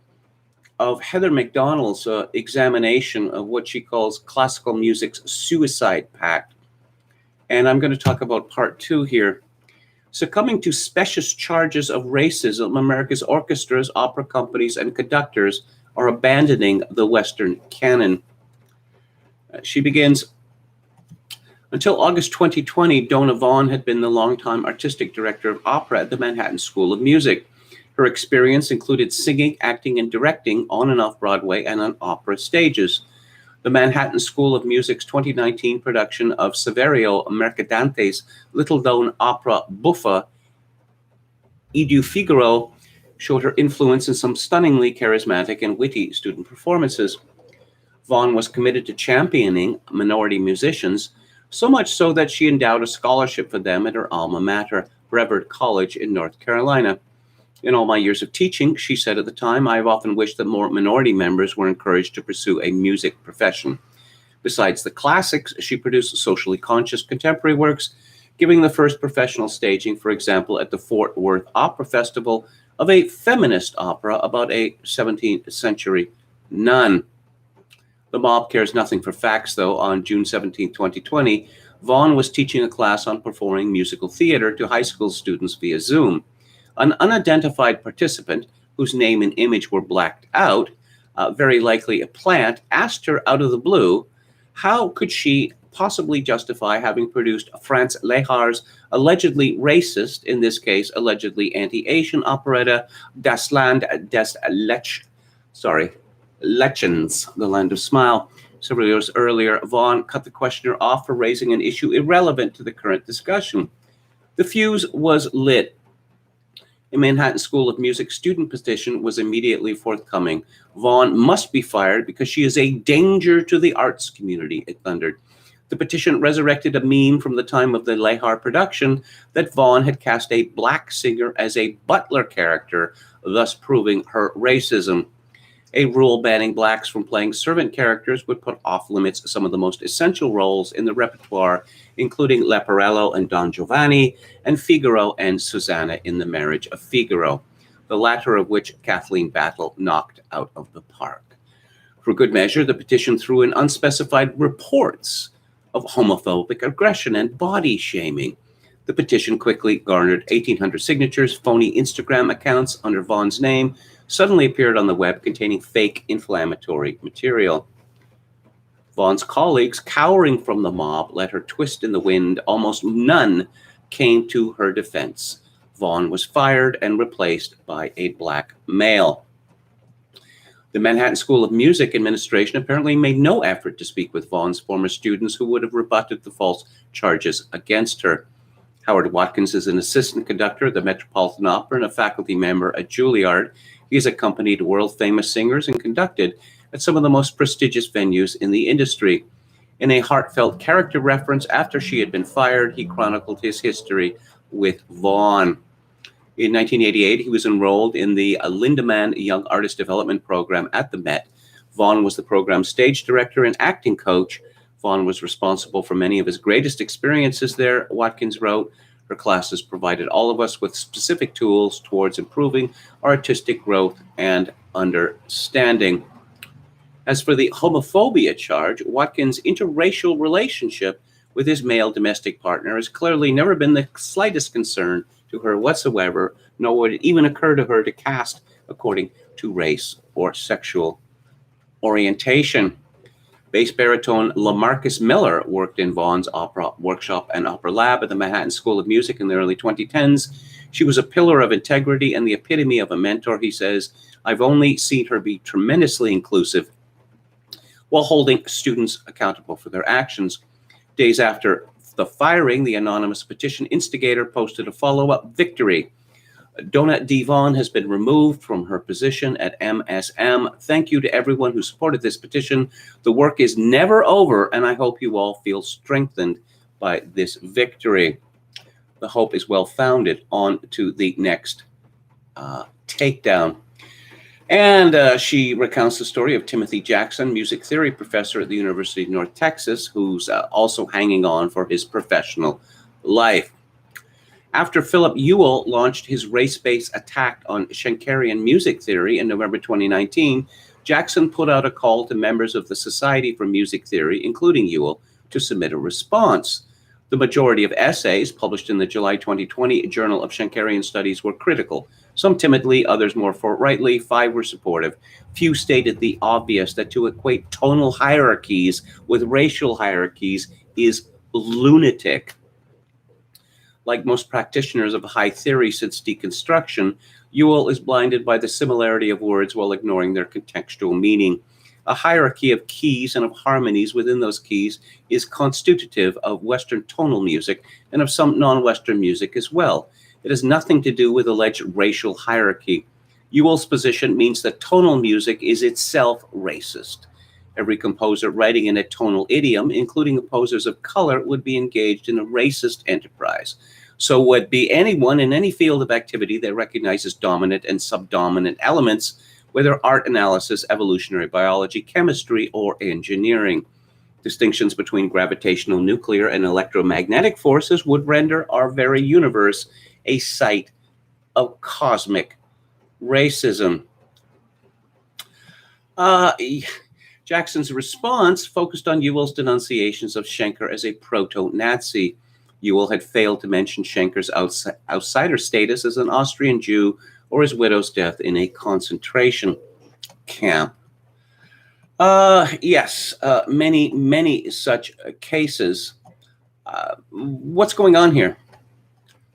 of Heather McDonald's examination of what she calls classical music's suicide pact. And I'm going to talk about part two here. Succumbing to specious charges of racism, America's orchestras, opera companies, and conductors are abandoning the Western canon. She begins, until August 2020, Donna Vaughn had been the longtime artistic director of opera at the Manhattan School of Music. Her experience included singing, acting, and directing on and off Broadway and on opera stages. The Manhattan School of Music's 2019 production of Saverio Mercadante's little-known opera buffa, I Du Figaro, showed her influence in some stunningly charismatic and witty student performances. Vaughn was committed to championing minority musicians, so much so that she endowed a scholarship for them at her alma mater, Brevard College in North Carolina. In all my years of teaching, she said at the time, I have often wished that more minority members were encouraged to pursue a music profession. Besides the classics, she produced socially conscious contemporary works, giving the first professional staging, for example, at the Fort Worth Opera Festival, of a feminist opera about a 17th century nun. The mob cares nothing for facts, though. On June 17, 2020, Vaughn was teaching a class on performing musical theater to high school students via Zoom. An unidentified participant, whose name and image were blacked out, very likely a plant, asked her out of the blue, how could she possibly justify having produced Franz Lehar's allegedly racist, in this case, allegedly anti-Asian operetta, Das Land des Lächelns, The Land of Smile. Several years earlier, Vaughn cut the questioner off for raising an issue irrelevant to the current discussion. The fuse was lit. A Manhattan School of Music student petition was immediately forthcoming. Vaughn must be fired because she is a danger to the arts community, it thundered. The petition resurrected a meme from the time of the Lehar production that Vaughn had cast a black singer as a butler character, thus proving her racism. A rule banning blacks from playing servant characters would put off limits some of the most essential roles in the repertoire, including Leporello and Don Giovanni, and Figaro and Susanna in The Marriage of Figaro, the latter of which Kathleen Battle knocked out of the park. For good measure, the petition threw in unspecified reports of homophobic aggression and body shaming. The petition quickly garnered 1,800 signatures. Phony Instagram accounts under Vaughn's name suddenly appeared on the web containing fake inflammatory material. Vaughn's colleagues, cowering from the mob, let her twist in the wind. Almost none came to her defense. Vaughn was fired and replaced by a black male. The Manhattan School of Music administration apparently made no effort to speak with Vaughn's former students who would have rebutted the false charges against her. Howard Watkins is an assistant conductor at the Metropolitan Opera and a faculty member at Juilliard. He has accompanied world-famous singers and conducted at some of the most prestigious venues in the industry. In a heartfelt character reference after she had been fired, he chronicled his history with Vaughn. In 1988, he was enrolled in the Lindemann Young Artist Development Program at the Met. Vaughn was the program's stage director and acting coach. Vaughn was responsible for many of his greatest experiences there, Watkins wrote. Her classes provided all of us with specific tools towards improving our artistic growth and understanding. As for the homophobia charge, Watkins' interracial relationship with his male domestic partner has clearly never been the slightest concern to her whatsoever, nor would it even occur to her to cast according to race or sexual orientation. Bass baritone LaMarcus Miller worked in Vaughn's opera workshop and opera lab at the Manhattan School of Music in the early 2010s. She was a pillar of integrity and the epitome of a mentor, he says. I've only seen her be tremendously inclusive while holding students accountable for their actions. Days after the firing, the anonymous petition instigator posted a follow-up victory. Donna D. Vaughn has been removed from her position at MSM. Thank you to everyone who supported this petition. The work is never over, and I hope you all feel strengthened by this victory. The hope is well-founded. On to the next takedown. And she recounts the story of Timothy Jackson, music theory professor at the University of North Texas, who's also hanging on for his professional life. After Philip Ewell launched his race-based attack on Schenkerian music theory in November 2019, Jackson put out a call to members of the Society for Music Theory, including Ewell, to submit a response. The majority of essays published in the July 2020 Journal of Schenkerian Studies were critical, some timidly, others more forthrightly. 5 were supportive. Few stated the obvious, that to equate tonal hierarchies with racial hierarchies is lunatic. Like most practitioners of high theory since deconstruction, Ewell is blinded by the similarity of words while ignoring their contextual meaning. A hierarchy of keys and of harmonies within those keys is constitutive of Western tonal music and of some non-Western music as well. It has nothing to do with alleged racial hierarchy. Ewell's position means that tonal music is itself racist. Every composer writing in a tonal idiom, including composers of color, would be engaged in a racist enterprise. So would be anyone in any field of activity that recognizes dominant and subdominant elements, whether art, analysis, evolutionary biology, chemistry, or engineering. Distinctions between gravitational, nuclear, and electromagnetic forces would render our very universe a site of cosmic racism. Jackson's response focused on Ewell's denunciations of Schenker as a proto-Nazi. Ewell had failed to mention Schenker's outsider status as an Austrian Jew or his widow's death in a concentration camp. Many such cases. What's going on here?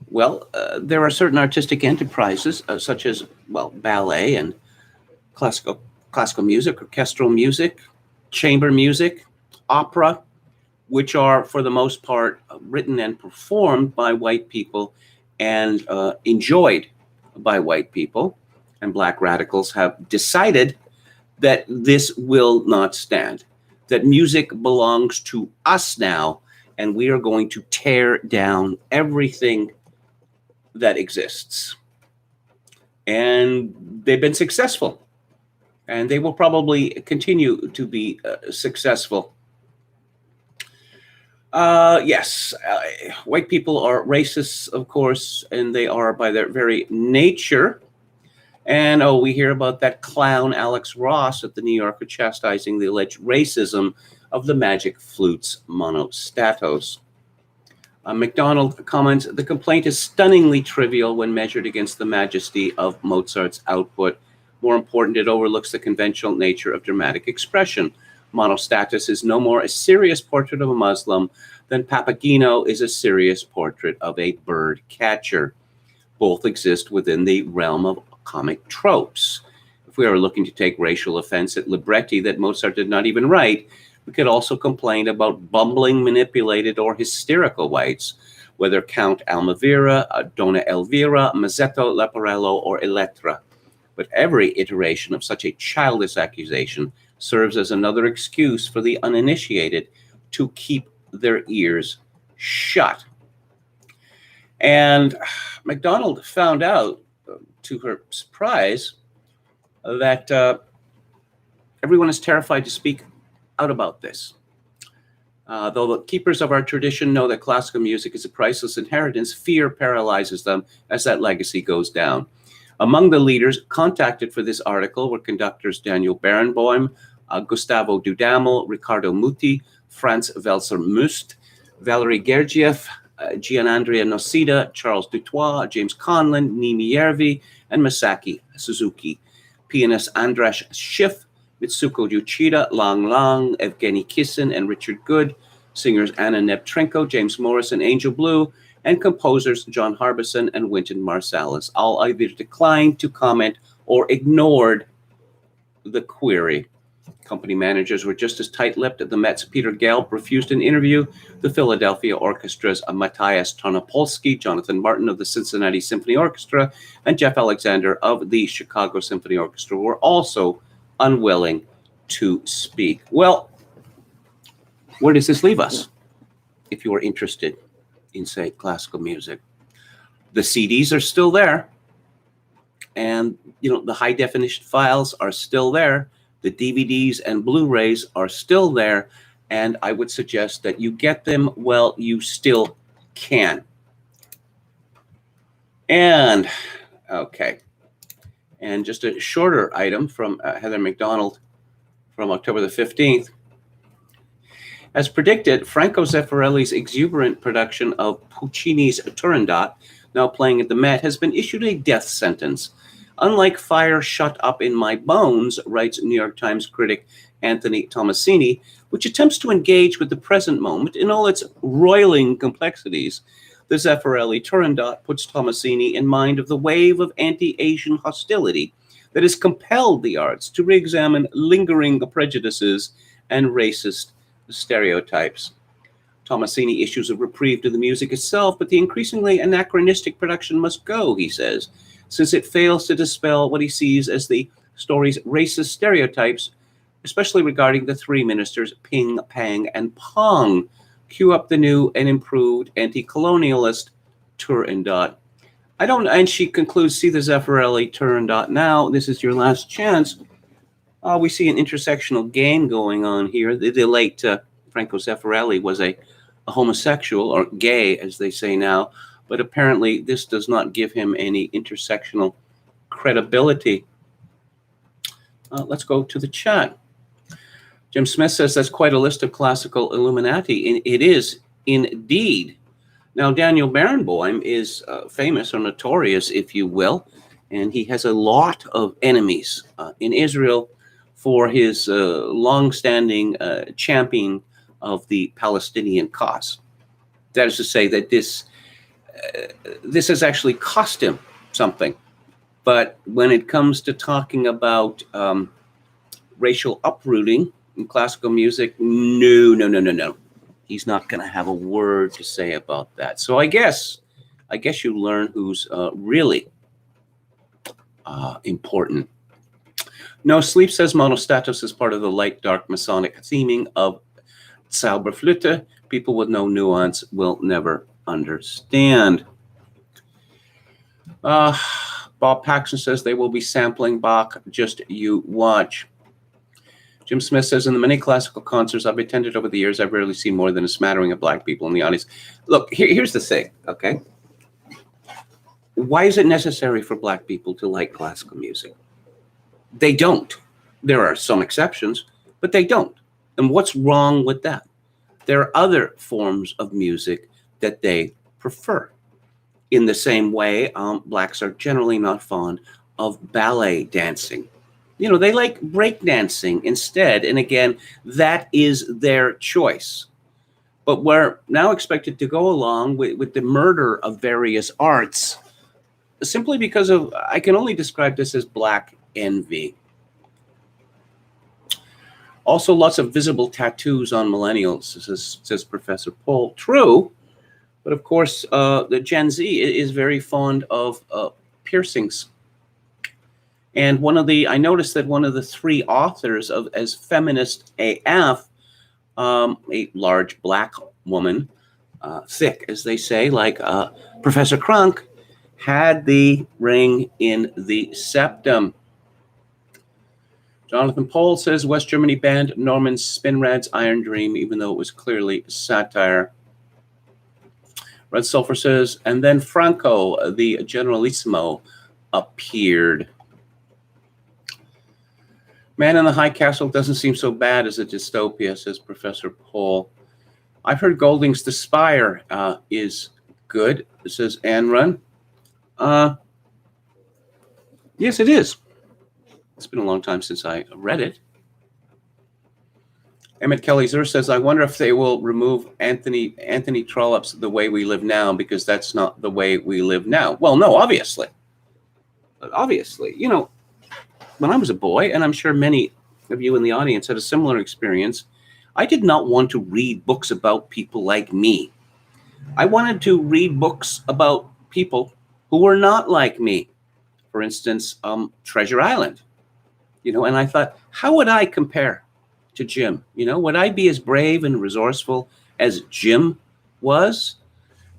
Well, there are certain artistic enterprises, such as, ballet and classical music, orchestral music, chamber music, opera, which are, for the most part, written and performed by white people and enjoyed by white people. And Black radicals have decided that this will not stand, that music belongs to us now, and we are going to tear down everything that exists. And they've been successful. And they will probably continue to be successful. White people are racists, of course, and they are by their very nature. And we hear about that clown Alex Ross at the New Yorker chastising the alleged racism of the Magic Flutes monostatos. MacDonald comments, the complaint is stunningly trivial when measured against the majesty of Mozart's output. More important, it overlooks the conventional nature of dramatic expression. Monostatos is no more a serious portrait of a Muslim than Papageno is a serious portrait of a bird catcher. Both exist within the realm of comic tropes. If we are looking to take racial offense at libretti that Mozart did not even write, we could also complain about bumbling, manipulated, or hysterical whites, whether Count Almaviva, Donna Elvira, Mazzetto, Leporello, or Elettra. But every iteration of such a childish accusation serves as another excuse for the uninitiated to keep their ears shut. And MacDonald found out, to her surprise, that everyone is terrified to speak out about this. Though the keepers of our tradition know that classical music is a priceless inheritance, fear paralyzes them as that legacy goes down. Among the leaders contacted for this article were conductors Daniel Barenboim, Gustavo Dudamel, Ricardo Muti, Franz Welser-Must, Valery Gergiev, Gianandrea Nocida, Charles Dutoit, James Conlon, Nimi Järvi, and Masaki Suzuki. Pianist Andras Schiff, Mitsuko Uchida, Lang Lang, Evgeny Kissin, and Richard Good, singers Anna Neptrenko, James Morrison, Angel Blue, and composers John Harbison and Wynton Marsalis all either declined to comment or ignored the query. Company managers were just as tight-lipped. The Met's Peter Gelb refused an interview. The Philadelphia Orchestra's Matthias Tarnopolsky, Jonathan Martin of the Cincinnati Symphony Orchestra, and Jeff Alexander of the Chicago Symphony Orchestra were also unwilling to speak. Well, where does this leave us? If you are interested in, say, classical music, the CDs are still there, and the high definition files are still there. The DVDs and Blu-rays are still there, and I would suggest that you get them while you still can. And, okay. And just a shorter item from Heather McDonald from October the 15th. As predicted, Franco Zeffirelli's exuberant production of Puccini's Turandot, now playing at the Met, has been issued a death sentence. Unlike Fire Shut Up in My Bones, writes New York Times critic Anthony Tomasini, which attempts to engage with the present moment in all its roiling complexities, the Zeffirelli Turandot puts Tomasini in mind of the wave of anti-Asian hostility that has compelled the arts to re-examine lingering prejudices and racist stereotypes. Tomasini issues a reprieve to the music itself, but the increasingly anachronistic production must go, he says, since it fails to dispel what he sees as the story's racist stereotypes, especially regarding the three ministers Ping, Pang, and Pong. Cue up the new and improved anti-colonialist Turandot. And she concludes, see the Zeffirelli Turandot now. This is your last chance. We see an intersectional game going on here. The late Franco Zeffirelli was a homosexual, or gay, as they say now, but apparently this does not give him any intersectional credibility. Let's go to the chat. Jim Smith says that's quite a list of classical Illuminati. It is indeed. Now, Daniel Barenboim is famous or notorious, if you will, and he has a lot of enemies in Israel for his long-standing championing of the Palestinian cause. That is to say that this has actually cost him something. But when it comes to talking about racial uprooting in classical music, no. He's not going to have a word to say about that. So I guess you learn who's really important. No Sleep says monostatos is part of the light-dark Masonic theming of Zauberflöte. People with no nuance will never understand. Bob Paxson says they will be sampling Bach. Just you watch. Jim Smith says, in the many classical concerts I've attended over the years, I've rarely seen more than a smattering of black people in the audience. Look, here's the thing, okay? Why is it necessary for black people to like classical music? They don't. There are some exceptions, but they don't. And what's wrong with that? There are other forms of music that they prefer. In the same way, blacks are generally not fond of ballet dancing. You know, they like breakdancing instead. And again, that is their choice. But we're now expected to go along with the murder of various arts simply because of, I can only describe this as black envy. Also, lots of visible tattoos on millennials, says Professor Paul. True, but of course, the Gen Z is very fond of piercings. And I noticed that one of the three authors of As Feminist AF, a large black woman, thick, as they say, like Professor Crunk, had the ring in the septum. Jonathan Pohl says West Germany banned Norman Spinrad's Iron Dream, even though it was clearly satire. Red Sulfur says, and then Franco, the Generalissimo, appeared. Man in the High Castle doesn't seem so bad as a dystopia, says Professor Pohl. I've heard Golding's The Spire is good, says Anne Run. Yes, it is. It's been a long time since I read it. Emmett Kelly Zur says, I wonder if they will remove Anthony Trollope's The Way We Live Now, because that's not the way we live now. Well, no, obviously. Obviously. You know, when I was a boy, and I'm sure many of you in the audience had a similar experience, I did not want to read books about people like me. I wanted to read books about people who were not like me. For instance, Treasure Island. You know, and I thought, how would I compare to Jim? You know, would I be as brave and resourceful as Jim was?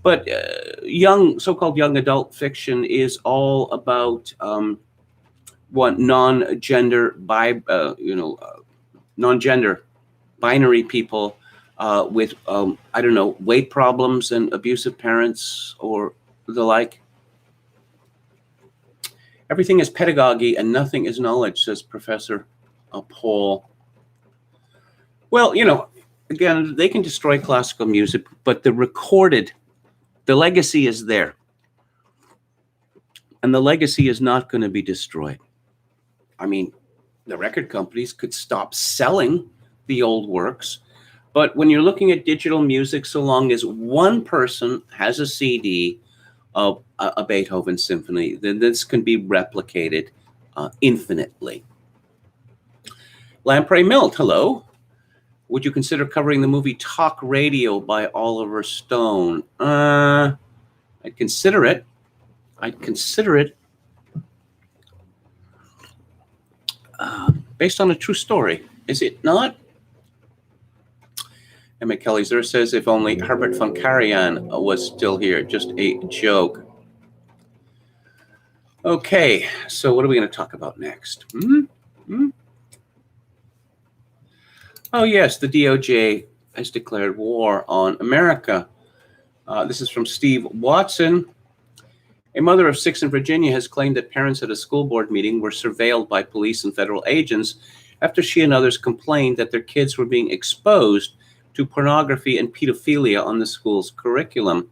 But so-called young adult fiction is all about non-gender binary people with weight problems and abusive parents or the like. Everything is pedagogy and nothing is knowledge, says Professor Paul. Well, again, they can destroy classical music, but the legacy is there. And the legacy is not going to be destroyed. I mean, the record companies could stop selling the old works, but when you're looking at digital music, so long as one person has a CD of a Beethoven symphony, then this can be replicated infinitely. Lamprey Milt, hello. Would you consider covering the movie Talk Radio by Oliver Stone? I'd consider it. Based on a true story, is it not? Emma Kelly's there says, if only Herbert von Karajan was still here. Just a joke. Okay, so what are we going to talk about next? Oh, yes, the DOJ has declared war on America. This is from Steve Watson. A mother of 6 in Virginia has claimed that parents at a school board meeting were surveilled by police and federal agents after she and others complained that their kids were being exposed to pornography and pedophilia on the school's curriculum.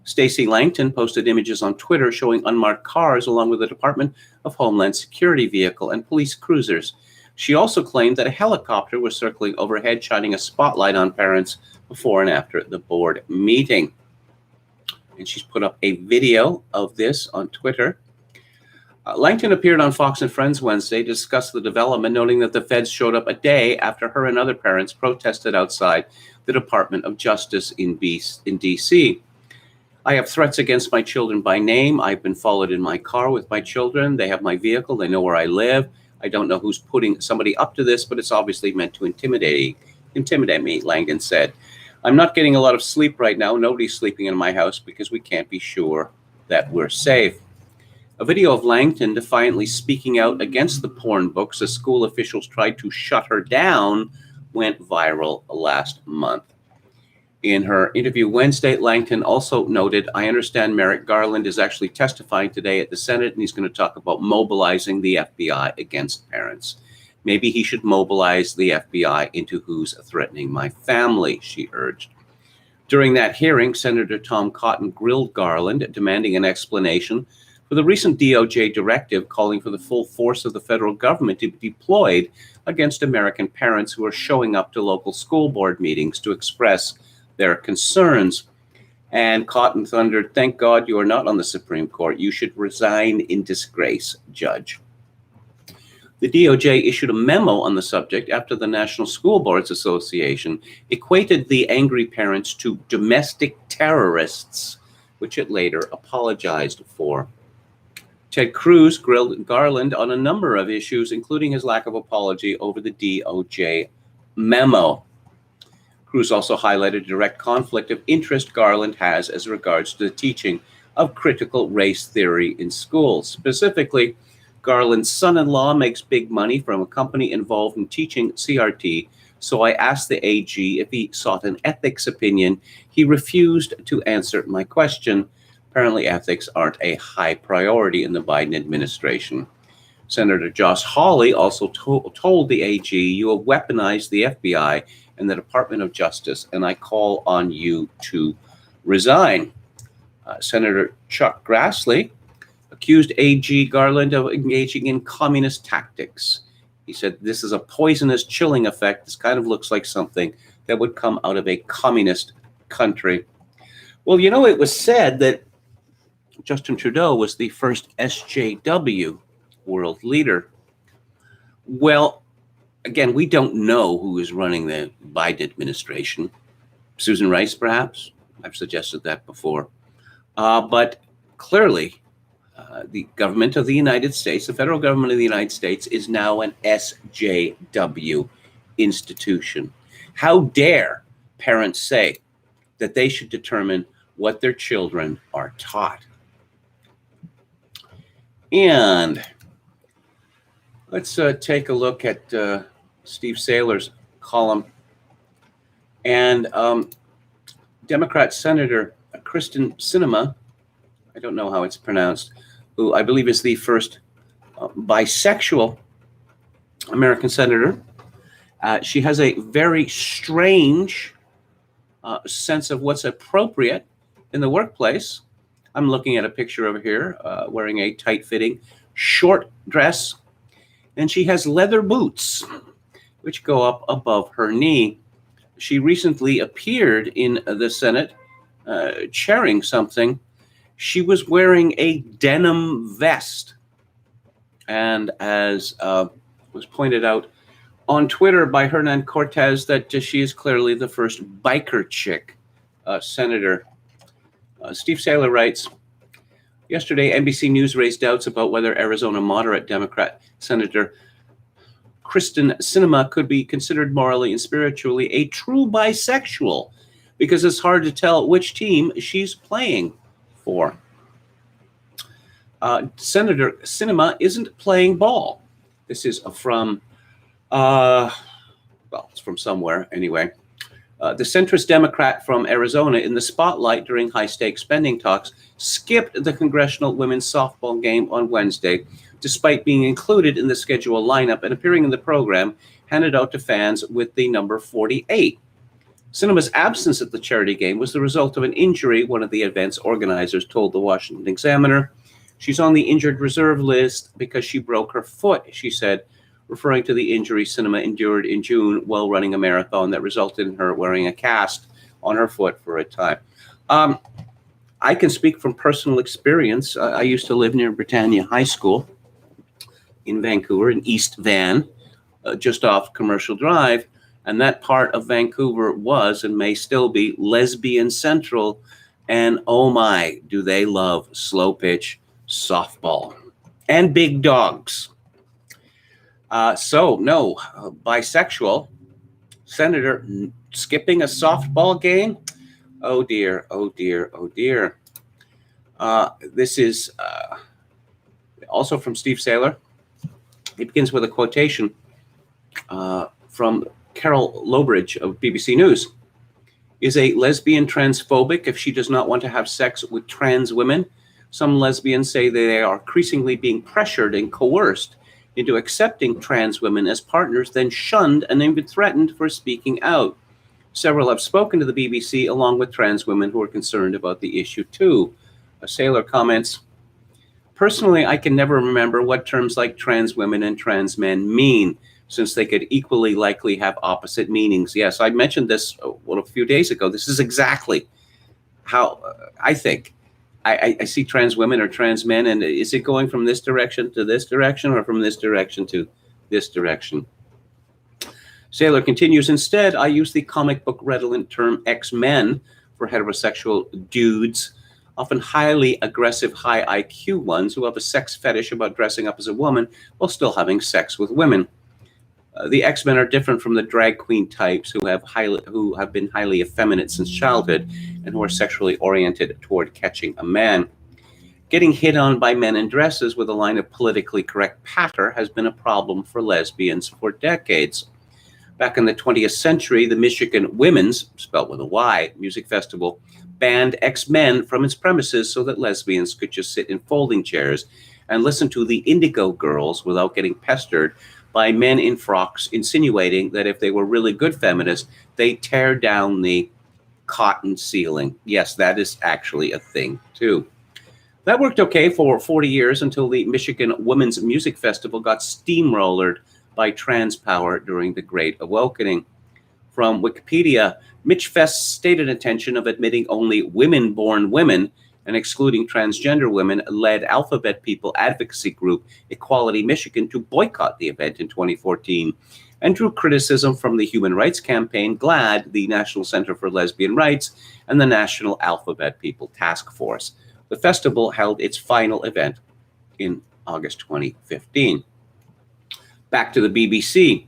Stacey Langton posted images on Twitter showing unmarked cars along with the Department of Homeland Security vehicle and police cruisers. She also claimed that a helicopter was circling overhead, shining a spotlight on parents before and after the board meeting. And she's put up a video of this on Twitter. Langton appeared on Fox and Friends Wednesday to discuss the development, noting that the feds showed up a day after her and other parents protested outside the Department of Justice in D.C. I have threats against my children by name. I've been followed in my car with my children. They have my vehicle. They know where I live. I don't know who's putting somebody up to this, but it's obviously meant to intimidate me, Langton said. I'm not getting a lot of sleep right now. Nobody's sleeping in my house because we can't be sure that we're safe. A video of Langton defiantly speaking out against the porn books as school officials tried to shut her down went viral last month. In her interview Wednesday, Langton also noted, I understand Merrick Garland is actually testifying today at the Senate, and he's going to talk about mobilizing the FBI against parents. Maybe he should mobilize the FBI into who's threatening my family, she urged. During that hearing, Senator Tom Cotton grilled Garland, demanding an explanation for the recent DOJ directive calling for the full force of the federal government to be deployed against American parents who are showing up to local school board meetings to express their concerns. And Cotton thundered, thank God you are not on the Supreme Court. You should resign in disgrace, Judge. The DOJ issued a memo on the subject after the National School Boards Association equated the angry parents to domestic terrorists, which it later apologized for. Ted Cruz grilled Garland on a number of issues, including his lack of apology over the DOJ memo. Cruz also highlighted a direct conflict of interest Garland has as regards to the teaching of critical race theory in schools. Specifically, Garland's son-in-law makes big money from a company involved in teaching CRT, so I asked the AG if he sought an ethics opinion. He refused to answer my question. Apparently, ethics aren't a high priority in the Biden administration. Senator Josh Hawley also told the AG, you have weaponized the FBI and the Department of Justice, and I call on you to resign. Senator Chuck Grassley accused AG Garland of engaging in communist tactics. He said, this is a poisonous chilling effect. This kind of looks like something that would come out of a communist country. Well, it was said that Justin Trudeau was the first SJW world leader. Well, again, we don't know who is running the Biden administration. Susan Rice, perhaps? I've suggested that before. But clearly, the government of the United States, the federal government of the United States, is now an SJW institution. How dare parents say that they should determine what their children are taught? And let's take a look at Steve Saylor's column. And Democrat Senator Kristen Sinema, I don't know how it's pronounced, who I believe is the first bisexual American senator. She has a very strange sense of what's appropriate in the workplace. I'm looking at a picture over here, wearing a tight-fitting short dress, and she has leather boots, which go up above her knee. She recently appeared in the Senate chairing something. She was wearing a denim vest. And as was pointed out on Twitter by Hernan Cortez, that she is clearly the first biker chick senator. Steve Saylor writes, yesterday, NBC News raised doubts about whether Arizona moderate Democrat Senator Kristen Sinema could be considered morally and spiritually a true bisexual, because it's hard to tell which team she's playing for. Senator Sinema isn't playing ball. This is from, well, it's from somewhere anyway. The centrist Democrat from Arizona in the spotlight during high-stakes spending talks skipped the congressional women's softball game on Wednesday, despite being included in the scheduled lineup and appearing in the program handed out to fans with the number 48. Sinema's absence at the charity game was the result of an injury, one of the event's organizers told the Washington Examiner. She's on the injured reserve list because she broke her foot, she said, referring to the injury Sinema endured in June while running a marathon that resulted in her wearing a cast on her foot for a time. I can speak from personal experience. I used to live near Britannia High School in Vancouver, in East Van, just off Commercial Drive. And that part of Vancouver was and may still be lesbian central. And oh my, do they love slow pitch softball and big dogs. So no, bisexual senator skipping a softball game. Oh dear, oh dear, oh dear. This is also from Steve Saylor. It begins with a quotation from Carol Lowbridge of BBC News. Is a lesbian transphobic if she does not want to have sex with trans women? Some lesbians say they are increasingly being pressured and coerced into accepting trans women as partners, then shunned and even threatened for speaking out. Several have spoken to the BBC, along with trans women who are concerned about the issue too. A Sailor comments, personally, I can never remember what terms like trans women and trans men mean, since they could equally likely have opposite meanings. Yes, I mentioned this a few days ago. This is exactly how I think. I see trans women or trans men, and is it going from this direction to this direction or from this direction to this direction? Saylor continues, instead, I use the comic book redolent term X-Men for heterosexual dudes, often highly aggressive, high IQ ones who have a sex fetish about dressing up as a woman while still having sex with women. The X-Men are different from the drag queen types who have been highly effeminate since childhood and who are sexually oriented toward catching a man. Getting hit on by men in dresses with a line of politically correct patter has been a problem for lesbians for decades. Back in the 20th century, the Michigan Women's, spelled with a Y, music festival banned X-Men from its premises so that lesbians could just sit in folding chairs and listen to the Indigo Girls without getting pestered by men in frocks insinuating that if they were really good feminists, they'd tear down the cotton ceiling. Yes, that is actually a thing, too. That worked okay for 40 years until the Michigan Women's Music Festival got steamrollered by trans power during the Great Awakening. From Wikipedia, Mitch Fest's stated intention of admitting only women-born women and excluding transgender women led Alphabet People advocacy group Equality Michigan to boycott the event in 2014 and drew criticism from the Human Rights Campaign, GLAAD, the National Center for Lesbian Rights, and the National Alphabet People Task Force. The festival held its final event in August 2015. Back to the BBC.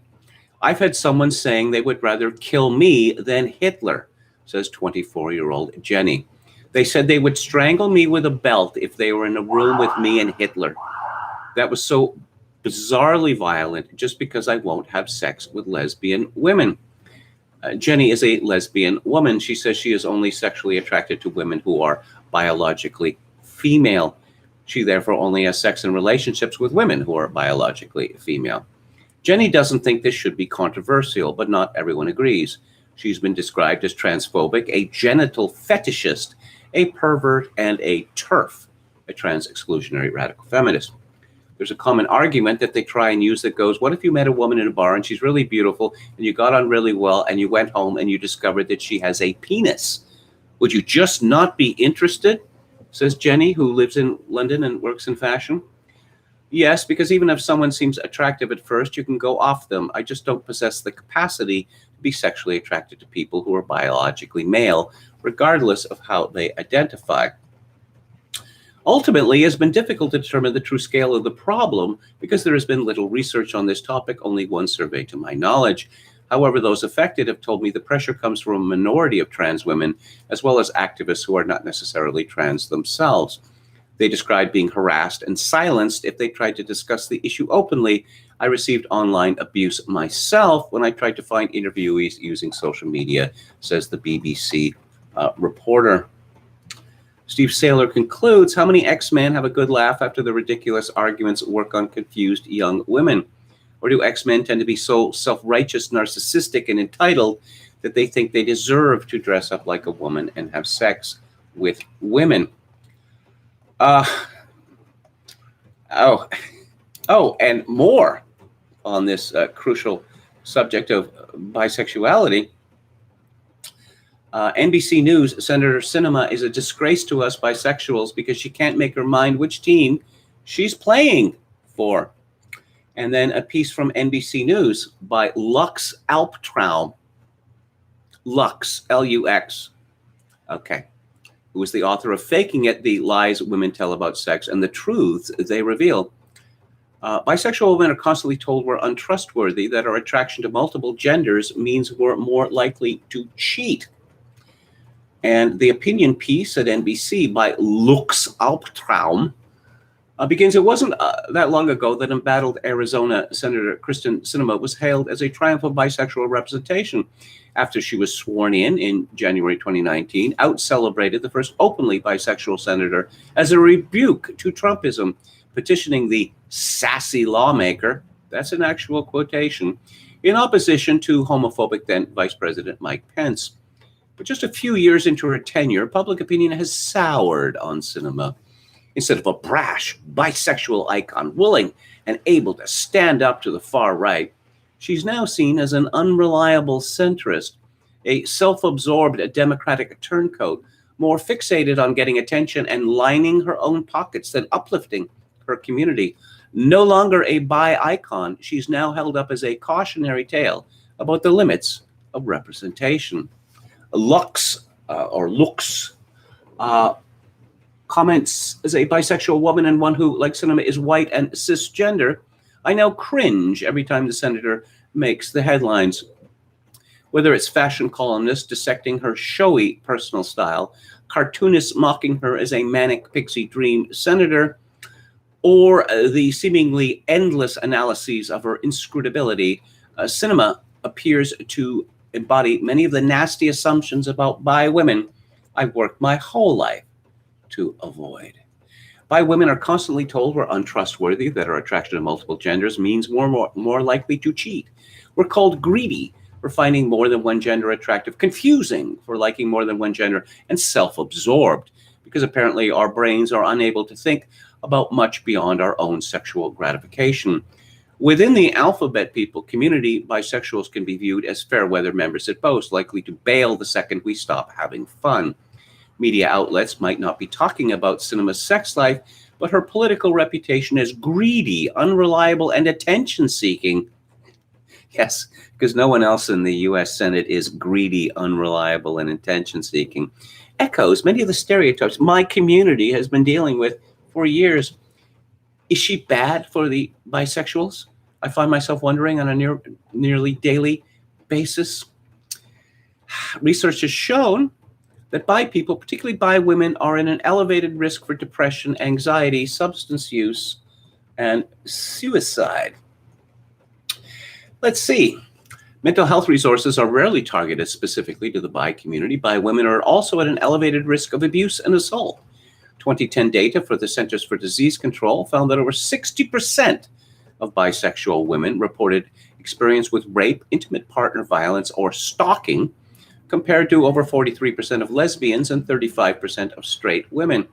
I've had someone saying they would rather kill me than Hitler, says 24-year-old Jenny. They said they would strangle me with a belt if they were in a room with me and Hitler. That was so bizarrely violent just because I won't have sex with lesbian women. Jenny is a lesbian woman. She says she is only sexually attracted to women who are biologically female. She therefore only has sex in relationships with women who are biologically female. Jenny doesn't think this should be controversial, but not everyone agrees. She's been described as transphobic, a genital fetishist, a pervert, and a TERF, a trans-exclusionary radical feminist. There's a common argument that they try and use that goes, what if you met a woman in a bar and she's really beautiful and you got on really well and you went home and you discovered that she has a penis? Would you just not be interested? Says Jenny, who lives in London and works in fashion. Yes, because even if someone seems attractive at first, you can go off them. I just don't possess the capacity to be sexually attracted to people who are biologically male, regardless of how they identify. Ultimately, it has been difficult to determine the true scale of the problem because there has been little research on this topic, only one survey to my knowledge. However, those affected have told me the pressure comes from a minority of trans women, as well as activists who are not necessarily trans themselves. They described being harassed and silenced if they tried to discuss the issue openly. I received online abuse myself when I tried to find interviewees using social media, says the BBC reporter. Steve Saylor concludes, how many X-Men have a good laugh after the ridiculous arguments work on confused young women? Or do X-Men tend to be so self-righteous, narcissistic, and entitled that they think they deserve to dress up like a woman and have sex with women? And more on this crucial subject of bisexuality. NBC News, Senator Sinema is a disgrace to us bisexuals because she can't make her mind which team she's playing for. And then a piece from NBC News by Lux Alptraum. Lux, L-U-X. Okay. Who is the author of Faking It, the Lies Women Tell About Sex and the Truths They Reveal. Bisexual women are constantly told we're untrustworthy, that our attraction to multiple genders means we're more likely to cheat. And the opinion piece at NBC by Lux Alptraum begins, it wasn't that long ago that embattled Arizona Senator Kristen Sinema was hailed as a triumph of bisexual representation after she was sworn in January 2019, out-celebrated the first openly bisexual senator as a rebuke to Trumpism, petitioning the sassy lawmaker, that's an actual quotation, in opposition to homophobic then Vice President Mike Pence. But just a few years into her tenure, public opinion has soured on Sinema. Instead of a brash, bisexual icon, willing and able to stand up to the far right, she's now seen as an unreliable centrist, a self-absorbed Democratic turncoat, more fixated on getting attention and lining her own pockets than uplifting her community. No longer a bi icon, she's now held up as a cautionary tale about the limits of representation. Lux comments, as a bisexual woman and one who, like Sinema, is white and cisgender, I now cringe every time the senator makes the headlines. Whether it's fashion columnists dissecting her showy personal style, cartoonists mocking her as a manic pixie dream senator, or the seemingly endless analyses of her inscrutability, Sinema appears to embody many of the nasty assumptions about bi women I've worked my whole life to avoid. Bi women are constantly told we're untrustworthy, that our attraction to multiple genders means more likely to cheat. We're called greedy for finding more than one gender attractive, confusing for liking more than one gender, and self-absorbed because apparently our brains are unable to think about much beyond our own sexual gratification. Within the alphabet people community, bisexuals can be viewed as fair-weather members at most, likely to bail the second we stop having fun. Media outlets might not be talking about Sinema's sex life, but her political reputation as greedy, unreliable, and attention-seeking. Yes, because no one else in the U.S. Senate is greedy, unreliable, and attention-seeking. Echoes many of the stereotypes my community has been dealing with for years. Is she bad for the bisexuals? I find myself wondering on a nearly daily basis. Research has shown that bi people, particularly bi women, are in an elevated risk for depression, anxiety, substance use, and suicide. Let's see. Mental health resources are rarely targeted specifically to the bi community. Bi women are also at an elevated risk of abuse and assault. 2010 data for the Centers for Disease Control found that over 60% of bisexual women reported experience with rape, intimate partner violence, or stalking, compared to over 43% of lesbians and 35% of straight women.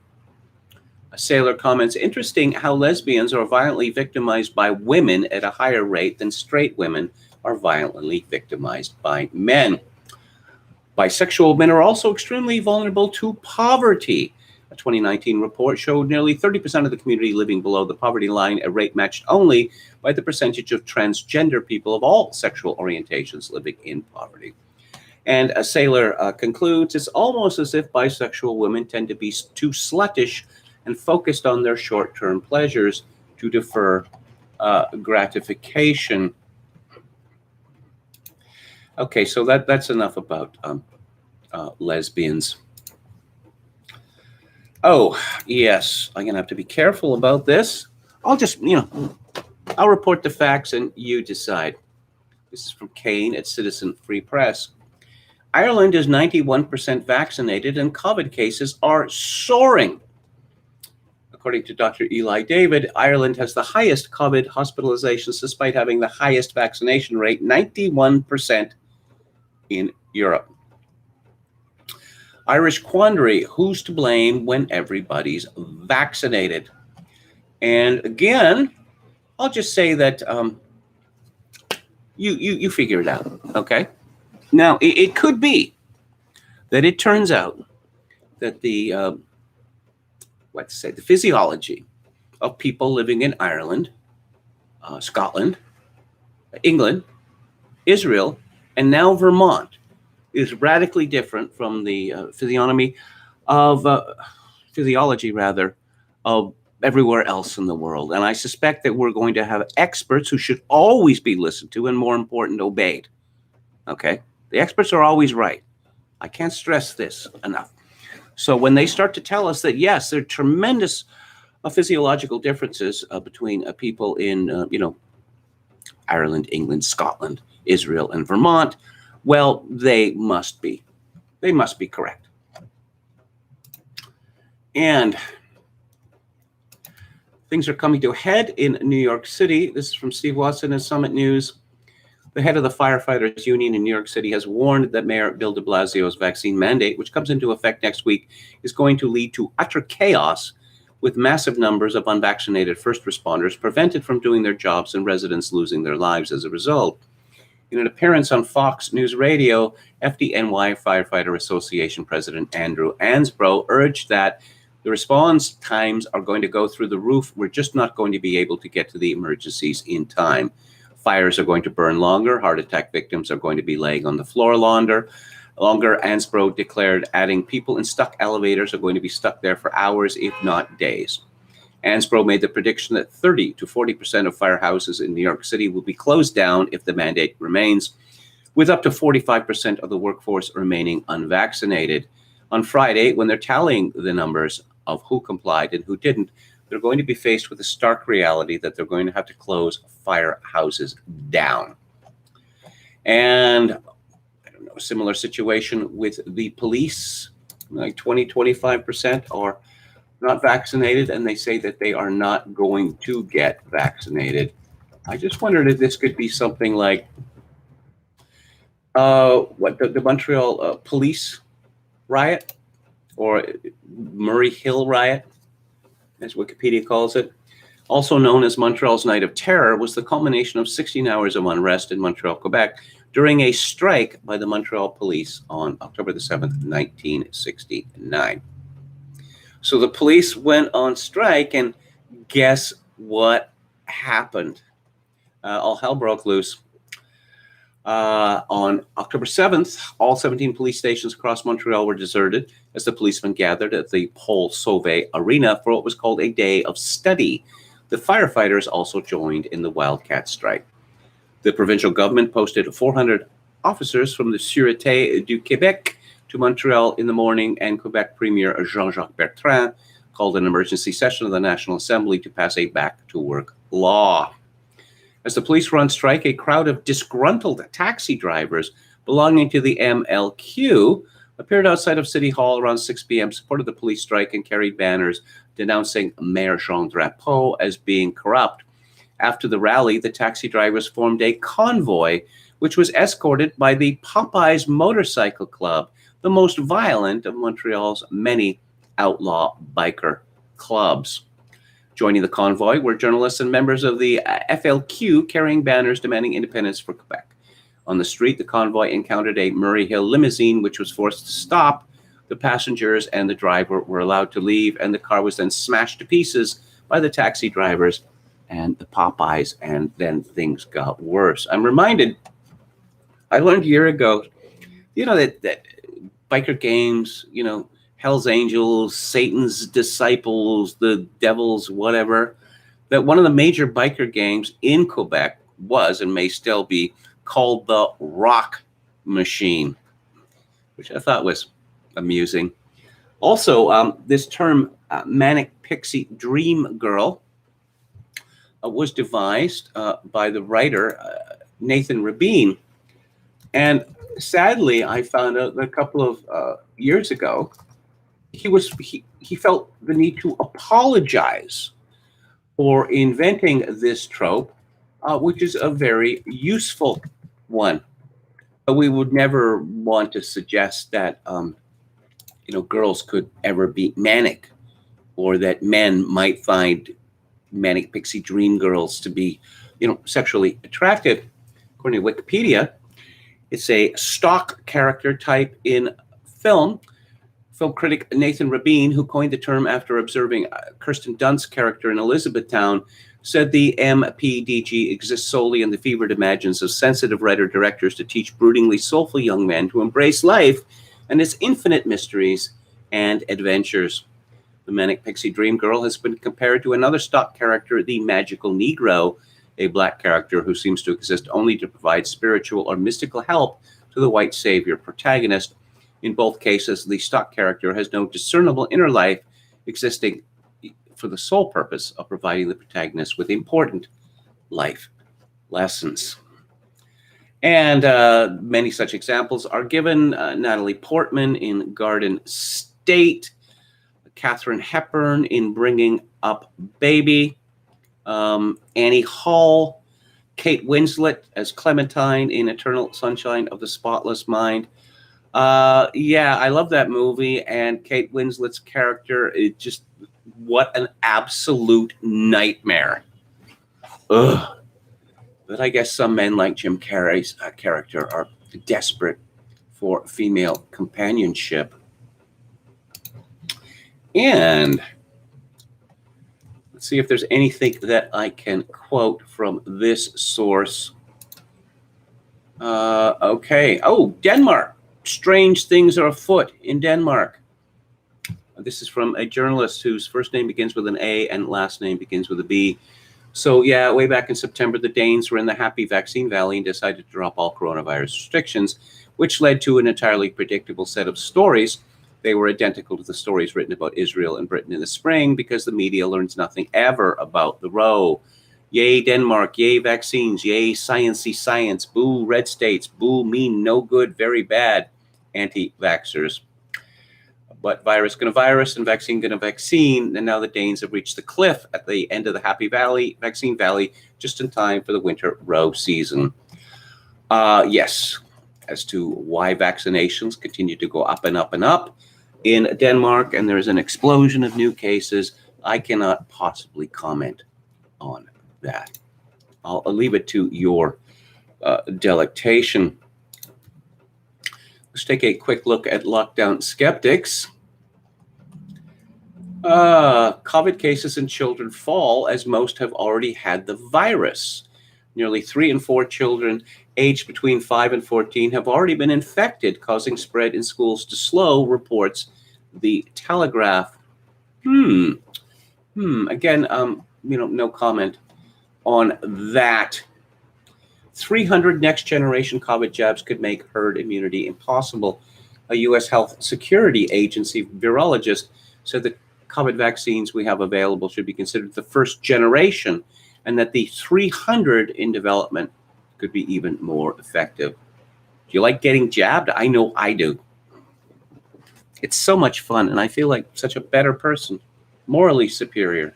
A sailor comments, interesting how lesbians are violently victimized by women at a higher rate than straight women are violently victimized by men. Bisexual men are also extremely vulnerable to poverty. A 2019 report showed nearly 30% of the community living below the poverty line, a rate matched only by the percentage of transgender people of all sexual orientations living in poverty. And a sailor concludes, it's almost as if bisexual women tend to be too sluttish and focused on their short-term pleasures to defer gratification. Okay, so that's enough about lesbians. Oh, yes, I'm going to have to be careful about this. I'll just, I'll report the facts and you decide. This is from Kane at Citizen Free Press. Ireland is 91% vaccinated and COVID cases are soaring. According to Dr. Eli David, Ireland has the highest COVID hospitalizations despite having the highest vaccination rate, 91% in Europe. Irish quandary, who's to blame when everybody's vaccinated? And again, I'll just say that you figure it out, okay? Now, it could be that it turns out that the physiology of people living in Ireland, Scotland, England, Israel, and now Vermont is radically different from the physiology of everywhere else in the world. And I suspect that we're going to have experts who should always be listened to and, more important, obeyed. Okay? The experts are always right. I can't stress this enough. So when they start to tell us that, yes, there are tremendous physiological differences between people in, Ireland, England, Scotland, Israel, and Vermont, well, they must be correct. And things are coming to a head in New York City. This is from Steve Watson at Summit News. The head of the firefighters union in New York City has warned that Mayor Bill de Blasio's vaccine mandate, which comes into effect next week, is going to lead to utter chaos, with massive numbers of unvaccinated first responders prevented from doing their jobs and residents losing their lives as a result. In an appearance on Fox News Radio, FDNY Firefighter Association President Andrew Ansbro urged that the response times are going to go through the roof. We're just not going to be able to get to the emergencies in time. Fires are going to burn longer. Heart attack victims are going to be laying on the floor longer. Ansbro declared, adding, people in stuck elevators are going to be stuck there for hours, if not days. Ansbro made the prediction that 30 to 40% of firehouses in New York City will be closed down if the mandate remains, with up to 45% of the workforce remaining unvaccinated. On Friday, when they're tallying the numbers of who complied and who didn't, they're going to be faced with the stark reality that they're going to have to close firehouses down. And I don't know, a similar situation with the police, like 20, 25% are not vaccinated, and they say that they are not going to get vaccinated. I just wondered if this could be something like the Montreal police riot, or Murray Hill riot, as Wikipedia calls it. Also known as Montreal's Night of Terror, was the culmination of 16 hours of unrest in Montreal, Quebec, during a strike by the Montreal police on October the 7th, 1969. So the police went on strike, and guess what happened? All hell broke loose. On October 7th, all 17 police stations across Montreal were deserted as the policemen gathered at the Paul Sauvé Arena for what was called a day of study. The firefighters also joined in the Wildcat strike. The provincial government posted 400 officers from the Sûreté du Québec to Montreal in the morning, and Quebec Premier Jean-Jacques Bertrand called an emergency session of the National Assembly to pass a back-to-work law. As the police were on strike, a crowd of disgruntled taxi drivers belonging to the MLQ appeared outside of City Hall around 6 p.m., supported the police strike, and carried banners denouncing Mayor Jean Drapeau as being corrupt. After the rally, the taxi drivers formed a convoy, which was escorted by the Popeyes Motorcycle Club, the most violent of Montreal's many outlaw biker clubs. Joining the convoy were journalists and members of the FLQ carrying banners demanding independence for Quebec. On the street, the convoy encountered a Murray Hill limousine, which was forced to stop. The passengers and the driver were allowed to leave, and the car was then smashed to pieces by the taxi drivers and the Popeyes, and then things got worse. I'm reminded, I learned a year ago, that biker games, Hell's Angels, Satan's Disciples, the Devil's whatever, that one of the major biker games in Quebec was, and may still be, called the Rock Machine, which I thought was amusing. Also, this term, Manic Pixie Dream Girl, was devised by the writer Nathan Rabin. And sadly, I found out that a couple of years ago, he felt the need to apologize for inventing this trope, which is a very useful one. But we would never want to suggest that girls could ever be manic, or that men might find manic pixie dream girls to be, sexually attractive. According to Wikipedia, it's a stock character type in film. Film critic Nathan Rabin, who coined the term after observing Kirsten Dunst's character in Elizabethtown, said the MPDG exists solely in the fevered imagines of sensitive writer-directors to teach broodingly soulful young men to embrace life and its infinite mysteries and adventures. The Manic Pixie Dream Girl has been compared to another stock character, the Magical Negro, a black character who seems to exist only to provide spiritual or mystical help to the white savior protagonist. In both cases, the stock character has no discernible inner life, existing for the sole purpose of providing the protagonist with important life lessons. And many such examples are given. Natalie Portman in Garden State, Katharine Hepburn in Bringing Up Baby, Annie Hall, Kate Winslet as Clementine in Eternal Sunshine of the Spotless Mind. I love that movie, and Kate Winslet's character is just, what an absolute nightmare. Ugh. But I guess some men like Jim Carrey's character are desperate for female companionship. And let's see if there's anything that I can quote from this source. Okay. Oh, Denmark. Strange things are afoot in Denmark. This is from a journalist whose first name begins with an A and last name begins with a B. So, yeah, way back in September, the Danes were in the happy vaccine valley and decided to drop all coronavirus restrictions, which led to an entirely predictable set of stories. They were identical to the stories written about Israel and Britain in the spring, because the media learns nothing ever about the row. Yay, Denmark. Yay, vaccines. Yay, sciencey science. Boo, red states. Boo, mean, no good, very bad. Anti-vaxxers. But virus gonna virus and vaccine gonna vaccine. And now the Danes have reached the cliff at the end of the happy valley, vaccine valley, just in time for the winter row season. Yes, as to why vaccinations continue to go up and up and up in Denmark, and there's an explosion of new cases, I cannot possibly comment on that. I'll leave it to your delectation. Let's take a quick look at lockdown skeptics. COVID cases in children fall as most have already had the virus. Nearly 3 in 4 children aged between 5 and 14 have already been infected, causing spread in schools to slow, reports the Telegraph. Again, no comment on that. 300 next-generation COVID jabs could make herd immunity impossible. A U.S. Health Security Agency virologist said the COVID vaccines we have available should be considered the first generation, and that the 300 in development could be even more effective. Do you like getting jabbed? I know I do. It's so much fun, and I feel like such a better person, morally superior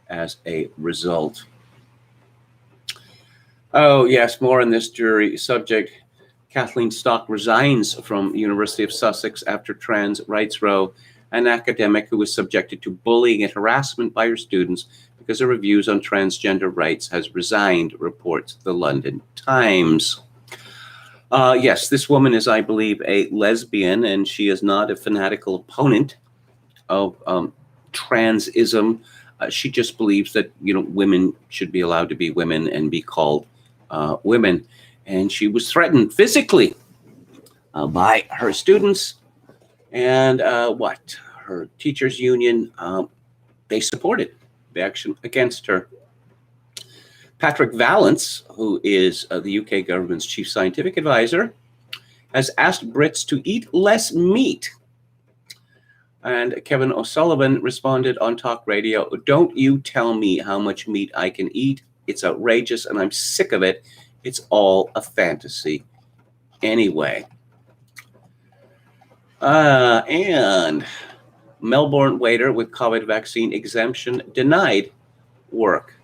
as a result. Oh, yes, more on this jury subject. Kathleen Stock resigns from University of Sussex after trans rights row. An academic who was subjected to bullying and harassment by her students because of her views on transgender rights has resigned, reports the London Times. Yes, this woman is, I believe, a lesbian, and she is not a fanatical opponent of transism. She just believes that, women should be allowed to be women and be called women. And she was threatened physically by her students, and her teachers union, they supported the action against her. Patrick Vallance, who is the UK government's chief scientific advisor, has asked Brits to eat less meat. And Kevin O'Sullivan responded on talk radio, "Don't you tell me how much meat I can eat. It's outrageous and I'm sick of it. It's all a fantasy anyway." And Melbourne waiter with COVID vaccine exemption denied work.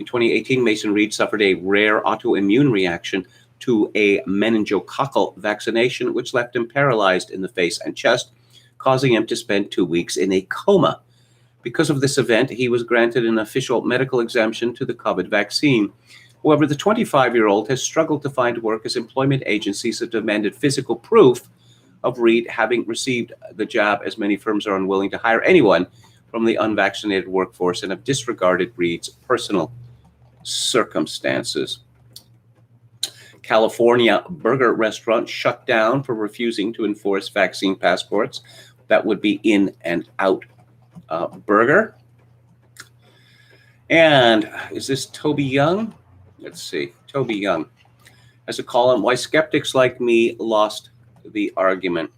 In 2018, Mason Reid suffered a rare autoimmune reaction to a meningococcal vaccination, which left him paralyzed in the face and chest, causing him to spend 2 weeks in a coma. Because of this event, he was granted an official medical exemption to the COVID vaccine. However, the 25-year-old has struggled to find work as employment agencies have demanded physical proof of Reid having received the jab, as many firms are unwilling to hire anyone from the unvaccinated workforce and have disregarded Reid's personal circumstances. California burger restaurant shut down for refusing to enforce vaccine passports. That would be In-N-Out Burger. And is this Toby Young? Let's see. Toby Young has a column, "Why Skeptics Like Me Lost the Argument."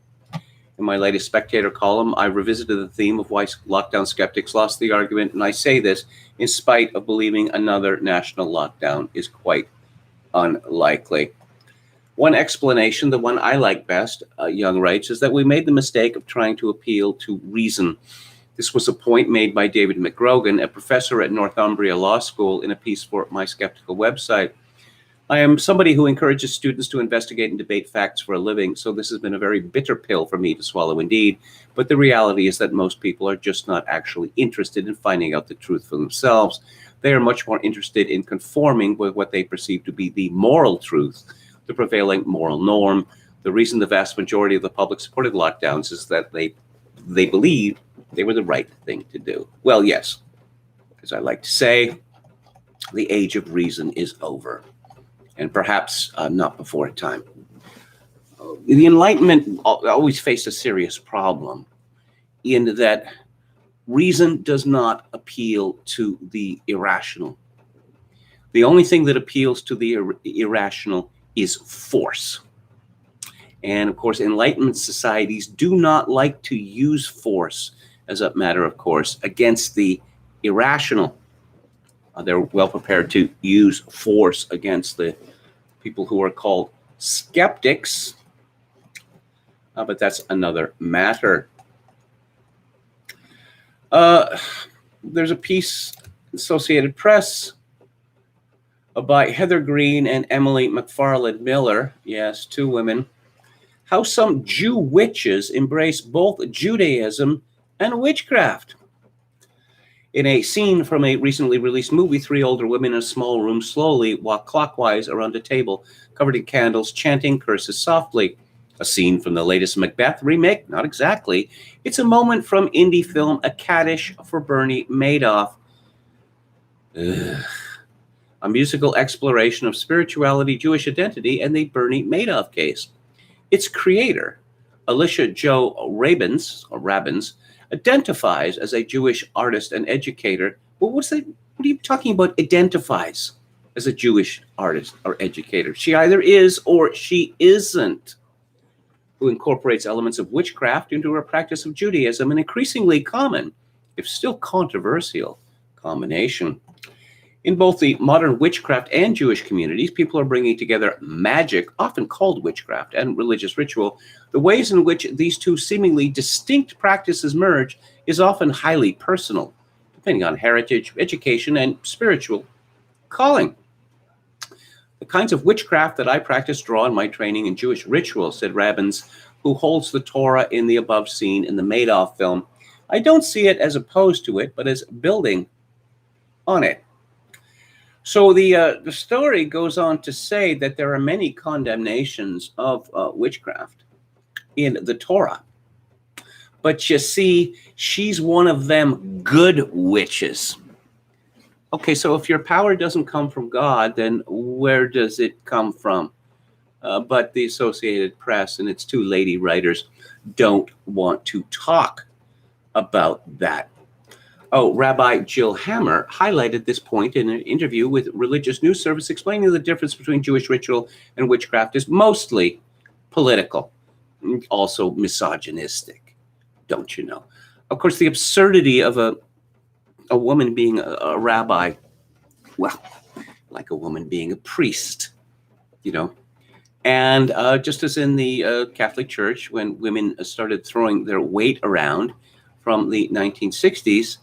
In my latest Spectator column, I revisited the theme of why lockdown skeptics lost the argument, and I say this in spite of believing another national lockdown is quite unlikely. One explanation, the one I like best, Young writes, is that we made the mistake of trying to appeal to reason. This was a point made by David McGrogan, a professor at Northumbria Law School, in a piece for My Skeptical website. I am somebody who encourages students to investigate and debate facts for a living, so this has been a very bitter pill for me to swallow indeed. But the reality is that most people are just not actually interested in finding out the truth for themselves. They are much more interested in conforming with what they perceive to be the moral truth, the prevailing moral norm. The reason the vast majority of the public supported lockdowns is that they believed they were the right thing to do. Well, yes, as I like to say, the age of reason is over. And perhaps not before time. The Enlightenment always faced a serious problem in that reason does not appeal to the irrational. The only thing that appeals to the irrational is force. And of course, Enlightenment societies do not like to use force, as a matter of course, against the irrational. They're well prepared to use force against the people who are called skeptics, but that's another matter. There's a piece, Associated Press, by Heather Green and Emily McFarland Miller, yes, two women, how some Jew witches embrace both Judaism and witchcraft. In a scene from a recently released movie, three older women in a small room slowly walk clockwise around a table covered in candles, chanting curses softly. A scene from the latest Macbeth remake? Not exactly. It's a moment from indie film A Caddish for Bernie Madoff. A musical exploration of spirituality, Jewish identity, and the Bernie Madoff case. Its creator, Alicia Jo Rabins, identifies as a Jewish artist and educator. Well, what are you talking about, identifies as a Jewish artist or educator? She either is or she isn't. Who incorporates elements of witchcraft into her practice of Judaism, an increasingly common, if still controversial, combination. In both the modern witchcraft and Jewish communities, people are bringing together magic, often called witchcraft, and religious ritual. The ways in which these two seemingly distinct practices merge is often highly personal, depending on heritage, education, and spiritual calling. The kinds of witchcraft that I practice draw on my training in Jewish ritual, said Rabbins, who holds the Torah in the above scene in the Madoff film. I don't see it as opposed to it, but as building on it. So the story goes on to say that there are many condemnations of witchcraft in the Torah. But you see, she's one of them good witches. Okay, so if your power doesn't come from God, then where does it come from? But the Associated Press and its two lady writers don't want to talk about that. Oh, Rabbi Jill Hammer highlighted this point in an interview with Religious News Service, explaining the difference between Jewish ritual and witchcraft is mostly political, also misogynistic, don't you know? Of course, the absurdity of a woman being a rabbi, well, like a woman being a priest, you know. And just as in the Catholic Church, when women started throwing their weight around from the 1960s,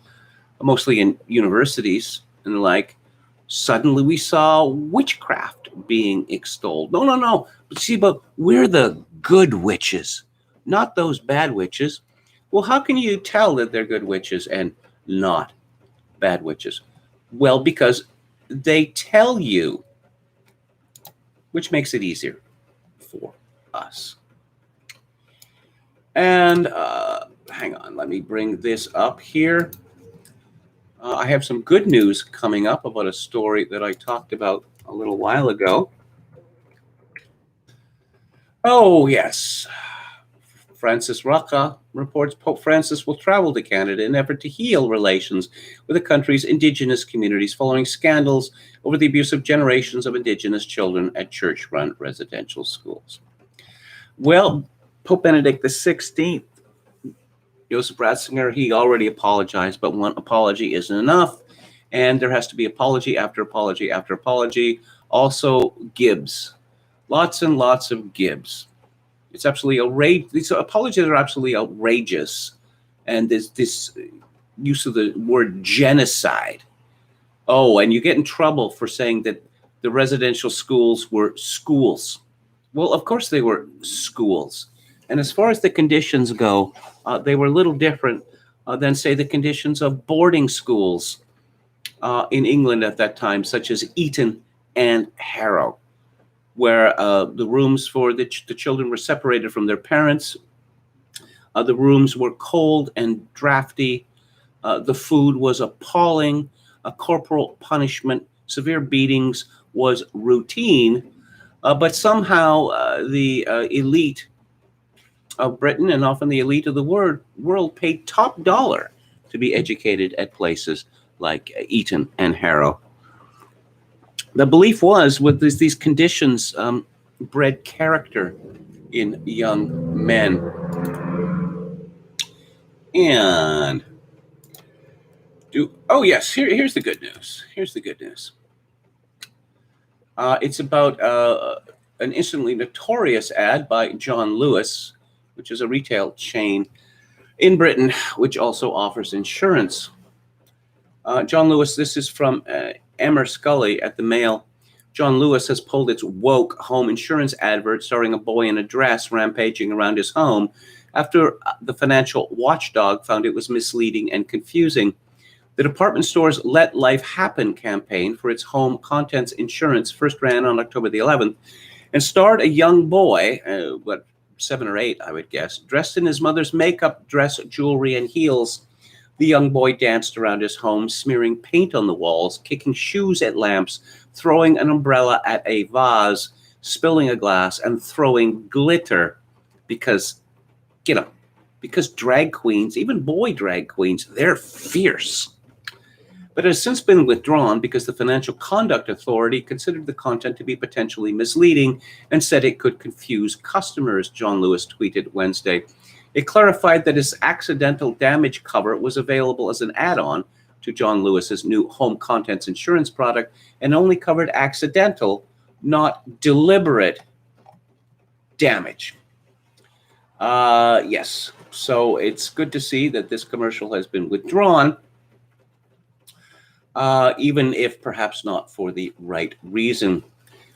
mostly in universities and the like, suddenly we saw witchcraft being extolled. No. But we're the good witches, not those bad witches. Well, how can you tell that they're good witches and not bad witches? Well, because they tell you, which makes it easier for us. And hang on, let me bring this up here. I have some good news coming up about a story that I talked about a little while ago. Oh, yes. Francis Rocca reports Pope Francis will travel to Canada in an effort to heal relations with the country's Indigenous communities following scandals over the abuse of generations of Indigenous children at church-run residential schools. Well, Pope Benedict XVI, Joseph Ratzinger, he already apologized, but one apology isn't enough, and there has to be apology after apology after apology. Also, Gibbs. Lots and lots of Gibbs. It's absolutely outrageous. These apologies are absolutely outrageous. And there's this use of the word genocide. Oh, and you get in trouble for saying that the residential schools were schools. Well, of course they were schools. And as far as the conditions go, they were a little different than, say, the conditions of boarding schools in England at that time, such as Eton and Harrow, where the rooms for the children were separated from their parents. The rooms were cold and drafty. The food was appalling. Corporal punishment, severe beatings was routine. But somehow the elite of Britain, and often the elite of the world, paid top dollar to be educated at places like Eton and Harrow. The belief was, with these conditions, bred character in young men. And here's the good news. Here's the good news. It's about an instantly notorious ad by John Lewis, which is a retail chain in Britain, which also offers insurance. John Lewis, this is from Emmer Scully at the Mail. John Lewis has pulled its woke home insurance advert starring a boy in a dress rampaging around his home after the financial watchdog found it was misleading and confusing. The department store's Let Life Happen campaign for its home contents insurance first ran on October the 11th and starred a young boy, 7 or 8, I would guess, dressed in his mother's makeup, dress, jewelry, and heels. The young boy danced around his home, smearing paint on the walls, kicking shoes at lamps, throwing an umbrella at a vase, spilling a glass, and throwing glitter because drag queens, even boy drag queens, they're fierce. But it has since been withdrawn because the Financial Conduct Authority considered the content to be potentially misleading and said it could confuse customers, John Lewis tweeted Wednesday. It clarified that his accidental damage cover was available as an add-on to John Lewis's new home contents insurance product and only covered accidental, not deliberate damage. Yes, so it's good to see that this commercial has been withdrawn, even if perhaps not for the right reason.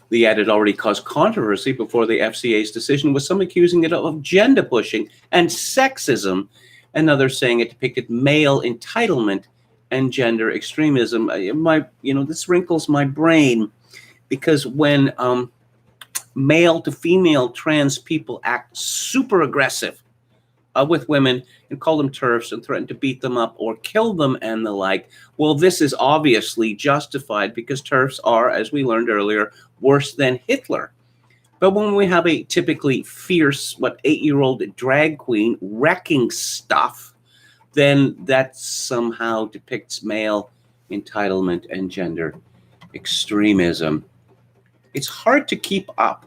The ad had already caused controversy before the FCA's decision, with some accusing it of agenda pushing and sexism, and others saying it depicted male entitlement and gender extremism. This wrinkles my brain, because when male to female trans people act super aggressive with women and call them TERFs and threaten to beat them up or kill them and the like, well, this is obviously justified because TERFs are, as we learned earlier, worse than Hitler. But when we have a typically fierce, 8-year-old drag queen wrecking stuff, then that somehow depicts male entitlement and gender extremism. It's hard to keep up.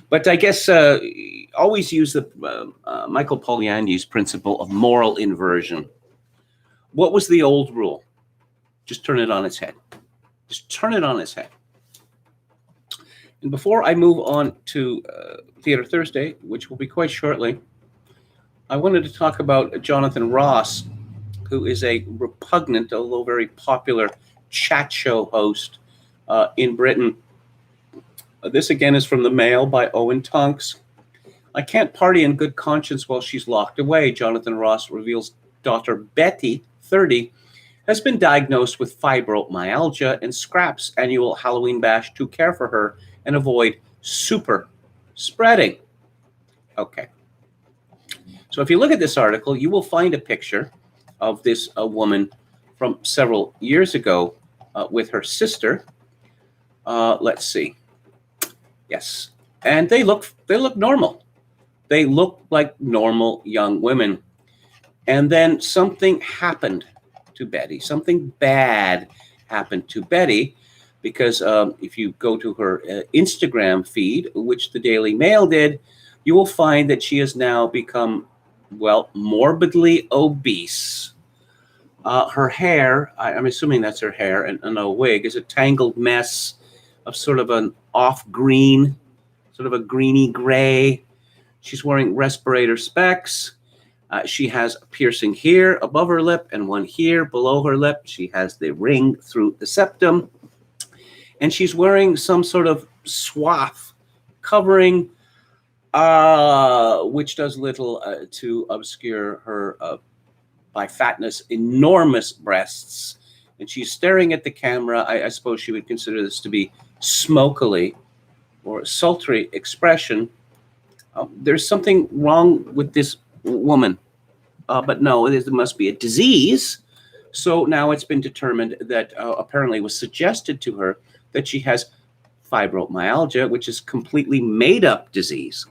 But I guess always use the Michael Polanyi's principle of moral inversion. What was the old rule? Just turn it on its head. And before I move on to Theatre Thursday, which will be quite shortly, I wanted to talk about Jonathan Ross, who is a repugnant, although very popular, chat show host in Britain. This again is from the Mail by Owen Tonks. I can't party in good conscience while she's locked away, Jonathan Ross reveals daughter Betty, 30, has been diagnosed with fibromyalgia and scraps annual Halloween bash to care for her and avoid super spreading. Okay. So if you look at this article, you will find a picture of this woman from several years ago with her sister. Let's see. Yes. And they look normal. They look like normal young women. And then something happened to Betty. Something bad happened to Betty, because if you go to her Instagram feed, which the Daily Mail did, you will find that she has now become, morbidly obese. Her hair, I'm assuming that's her hair, and a wig, is a tangled mess of sort of an off green, sort of a greeny gray. She's wearing respirator specs. She has a piercing here above her lip and one here below her lip. She has the ring through the septum. And she's wearing some sort of swath covering, which does little to obscure her, by fatness, enormous breasts. And she's staring at the camera. I suppose she would consider this to be smokily or sultry expression. There's something wrong with this woman. But no, there must be a disease. So now it's been determined that apparently was suggested to her that she has fibromyalgia, which is completely made-up disease.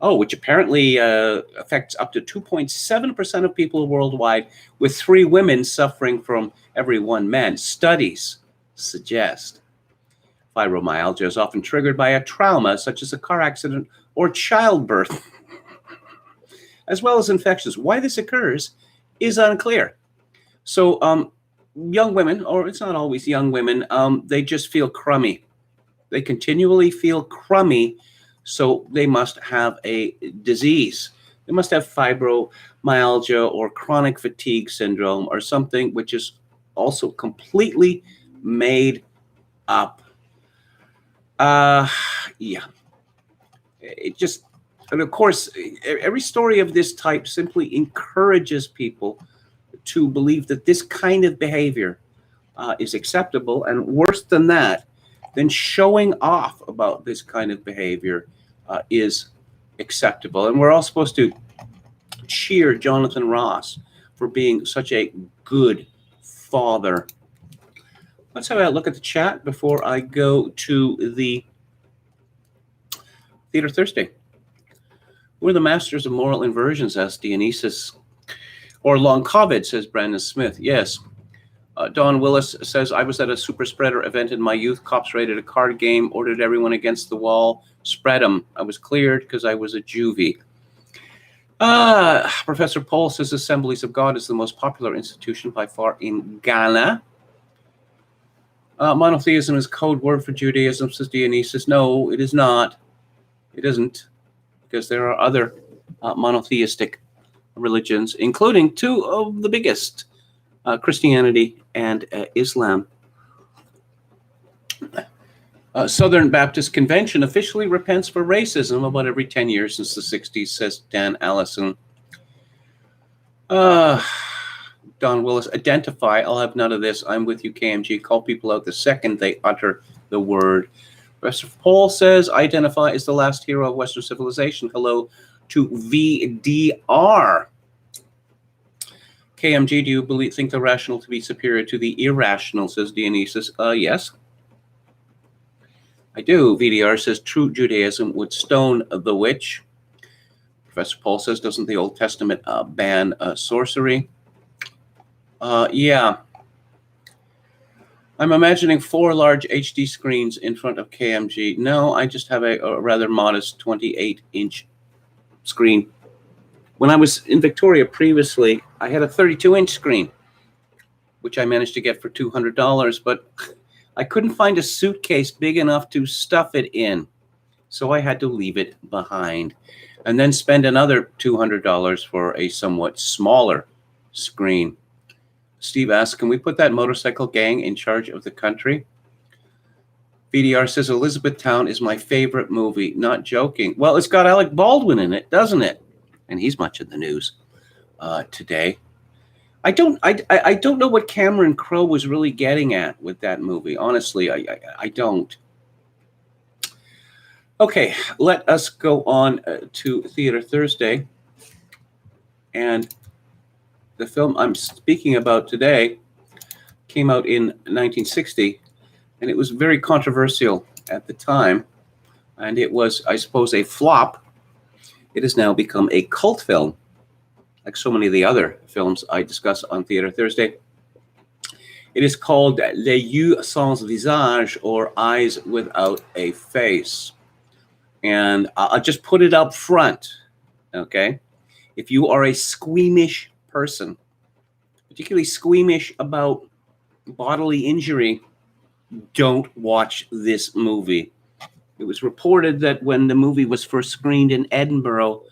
Which apparently affects up to 2.7% of people worldwide, with 3 women suffering from every 1 man. Studies suggest fibromyalgia is often triggered by a trauma, such as a car accident or childbirth, as well as infections. Why this occurs is unclear. So young women, or it's not always young women, they just feel crummy. They continually feel crummy, so they must have a disease. They must have fibromyalgia or chronic fatigue syndrome or something which is also completely made up. Yeah. It just, and of course, every story of this type simply encourages people to believe that this kind of behavior is acceptable, and worse than that, then showing off about this kind of behavior is acceptable. And we're all supposed to cheer Jonathan Ross for being such a good father. Let's have a look at the chat before I go to the Theatre Thursday. We're the masters of moral inversions, asks Dionysus. Or long COVID, says Brandon Smith. Yes. Don Willis says, I was at a super spreader event in my youth. Cops raided a card game, ordered everyone against the wall, spread them. I was cleared because I was a juvie. Professor Paul says Assemblies of God is the most popular institution by far in Ghana. Monotheism is code word for Judaism, says Dionysus. No, it is not. It isn't, because there are other monotheistic religions, including two of the biggest, Christianity and Islam. Southern Baptist Convention officially repents for racism about every 10 years since the 60s, says Dan Allison. Don Willis, identify. I'll have none of this. I'm with you, KMG. Call people out the second they utter the word. Professor Paul says, identify is the last hero of Western civilization. Hello to VDR. KMG, do you think the rational to be superior to the irrational, says Dionysus. Yes. I do. VDR says, true Judaism would stone the witch. Professor Paul says, doesn't the Old Testament ban sorcery? Yeah. I'm imagining 4 large HD screens in front of KMG. No, I just have a rather modest 28-inch screen. When I was in Victoria previously, I had a 32-inch screen, which I managed to get for $200, but I couldn't find a suitcase big enough to stuff it in, so I had to leave it behind and then spend another $200 for a somewhat smaller screen. Steve asks, can we put that motorcycle gang in charge of the country? VDR says, Elizabethtown is my favorite movie. Not joking. Well, it's got Alec Baldwin in it, doesn't it? And he's much in the news today. I don't know what Cameron Crowe was really getting at with that movie. Honestly, I don't. Okay, let us go on to Theater Thursday. And the film I'm speaking about today came out in 1960, and it was very controversial at the time. And it was, I suppose, a flop. It has now become a cult film, like so many of the other films I discuss on Theater Thursday. It is called Les Yeux Sans Visage, or Eyes Without a Face. And I'll just put it up front, okay? If you are a squeamish person, particularly squeamish about bodily injury, don't watch this movie. It was reported that when the movie was first screened in Edinburgh,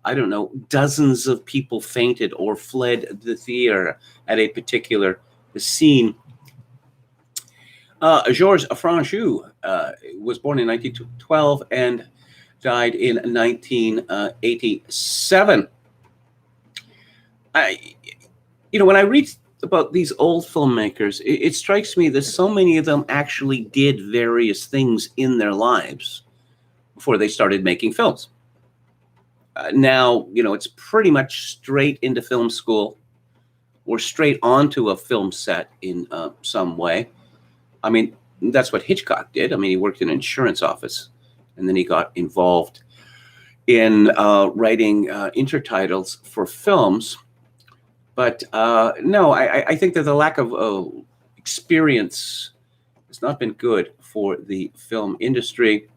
I don't know, dozens of people fainted or fled the theater at a particular scene. Georges Franju was born in 1912 and died in 1987. When I read about these old filmmakers, it strikes me that so many of them actually did various things in their lives before they started making films. Now, it's pretty much straight into film school or straight onto a film set in some way. I mean, that's what Hitchcock did. I mean, he worked in an insurance office, and then he got involved in writing intertitles for films. But no, I think that the lack of experience has not been good for the film industry.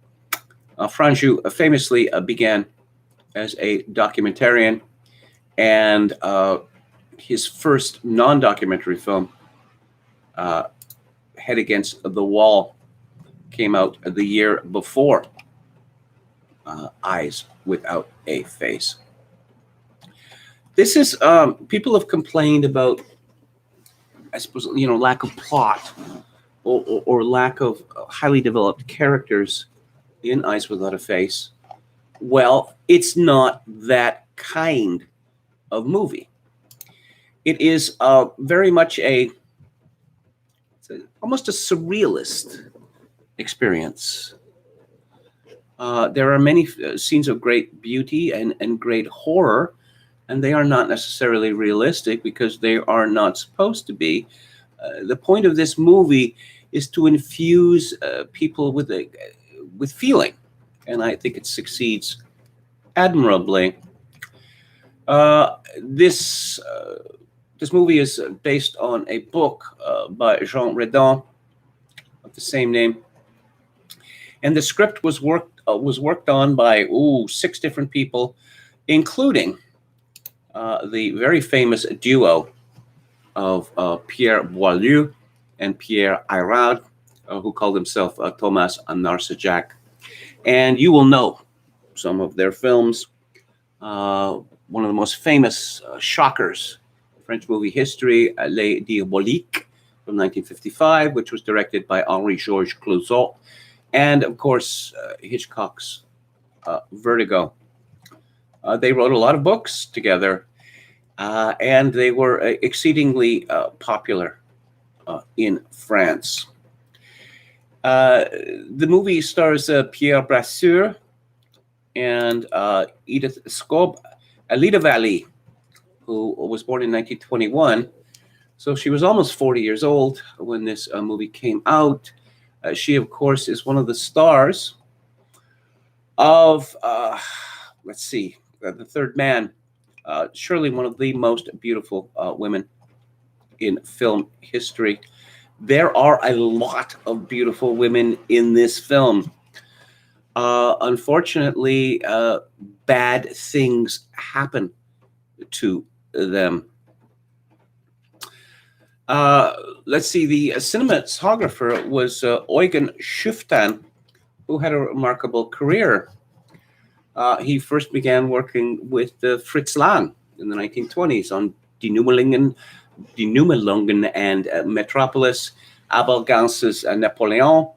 Franju famously began as a documentarian, and his first non-documentary film, Head Against the Wall, came out the year before Eyes Without a Face. This is, people have complained about, I suppose, lack of plot or lack of highly developed characters in Eyes Without a Face. Well, it's not that kind of movie. It is very much almost a surrealist experience. There are many scenes of great beauty and great horror, and they are not necessarily realistic because they are not supposed to be. The point of this movie is to infuse people with feeling, and I think it succeeds admirably. This movie is based on a book by Jean Redon of the same name, and the script was worked on by 6 different people, including the very famous duo of Pierre Boileau and Pierre Irard, who called himself Thomas Narcejac. And you will know some of their films. One of the most famous shockers in French movie history, Les Diaboliques from 1955, which was directed by Henri-Georges Clouzot, and of course, Hitchcock's Vertigo. They wrote a lot of books together, and they were exceedingly popular in France. The movie stars Pierre Brasseur and Edith Scob, Alida Valli, who was born in 1921. So she was almost 40 years old when this movie came out. She, of course, is one of the stars of, let's see, The Third Man, surely one of the most beautiful women in film history. There are a lot of beautiful women in this film. Unfortunately, bad things happen to them. Let's see, the cinematographer was Eugen Schüftan, who had a remarkable career. He first began working with Fritz Lang in the 1920s on Die Nibelungen and Metropolis, Abel Gance's Napoleon.